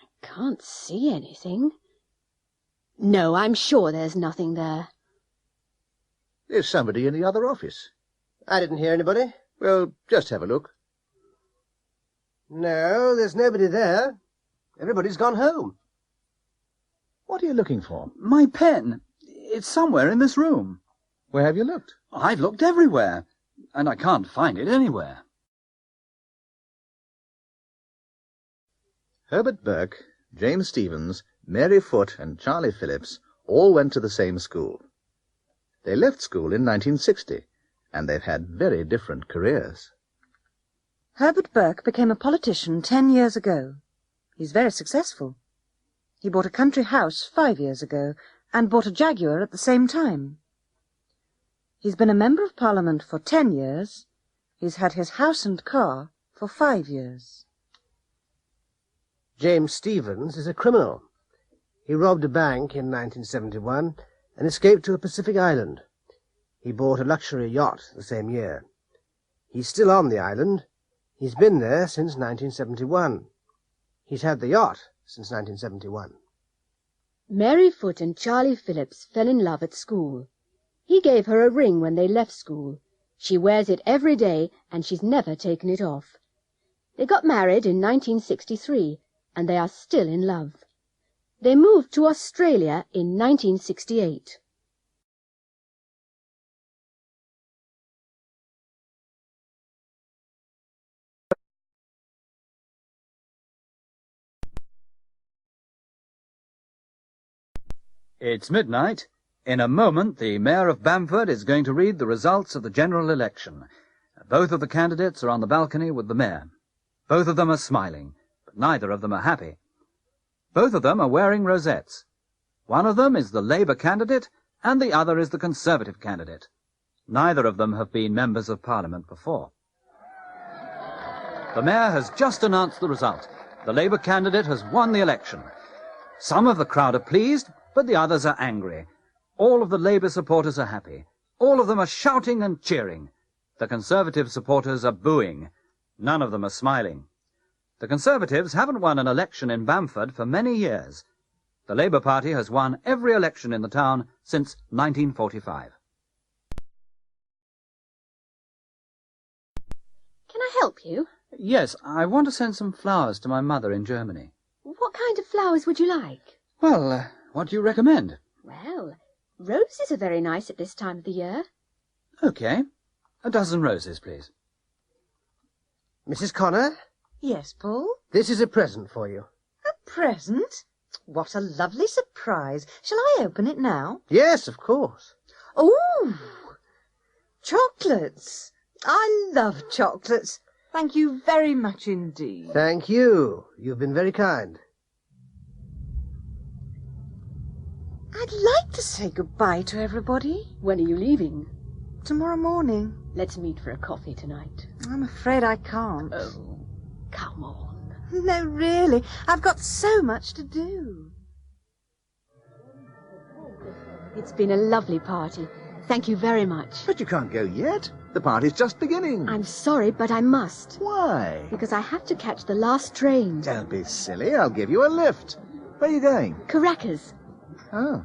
I can't see anything. No, I'm sure there's nothing there. There's somebody in the other office. I didn't hear anybody. Well, just have a look. No, there's nobody there. Everybody's gone home. What are you looking for? My pen. It's somewhere in this room. Where have you looked? I've looked everywhere, and I can't find it anywhere. Herbert Burke, James Stevens, Mary Foote, and Charlie Phillips all went to the same school. They left school in 1960, and they've had very different careers. Herbert Burke became a politician 10 years ago. He's very successful. He bought a country house 5 years ago and bought a Jaguar at the same time. He's been a Member of Parliament for 10 years. He's had his house and car for 5 years. James Stevens is a criminal. He robbed a bank in 1971 and escaped to a Pacific island. He bought a luxury yacht the same year. He's still on the island. He's been there since 1971. He's had the yacht since 1971. Mary Foote and Charlie Phillips fell in love at school. He gave her a ring when they left school. She wears it every day, and she's never taken it off. They got married in 1963, and they are still in love. They moved to Australia in 1968. It's midnight. In a moment, the Mayor of Bamford is going to read the results of the general election. Both of the candidates are on the balcony with the Mayor. Both of them are smiling, but neither of them are happy. Both of them are wearing rosettes. One of them is the Labour candidate, and the other is the Conservative candidate. Neither of them have been members of Parliament before. The Mayor has just announced the result. The Labour candidate has won the election. Some of the crowd are pleased, but the others are angry. All of the Labour supporters are happy. All of them are shouting and cheering. The Conservative supporters are booing. None of them are smiling. The Conservatives haven't won an election in Bamford for many years. The Labour Party has won every election in the town since 1945. Can I help you? Yes, I want to send some flowers to my mother in Germany. What kind of flowers would you like? Well, what do you recommend? Well, roses are very nice at this time of the year. Okay. A dozen roses, please. Mrs. Connor? Yes, Paul? This is a present for you. A present? What a lovely surprise. Shall I open it now? Yes, of course. Ooh! Chocolates. I love chocolates. Thank you very much indeed. Thank you. You've been very kind. I'd like to say goodbye to everybody. When are you leaving? Tomorrow morning. Let's meet for a coffee tonight. I'm afraid I can't. Oh, come on. No, really. I've got so much to do. It's been a lovely party. Thank you very much. But you can't go yet. The party's just beginning. I'm sorry, but I must. Why? Because I have to catch the last train. Don't be silly. I'll give you a lift. Where are you going? Caracas. Oh.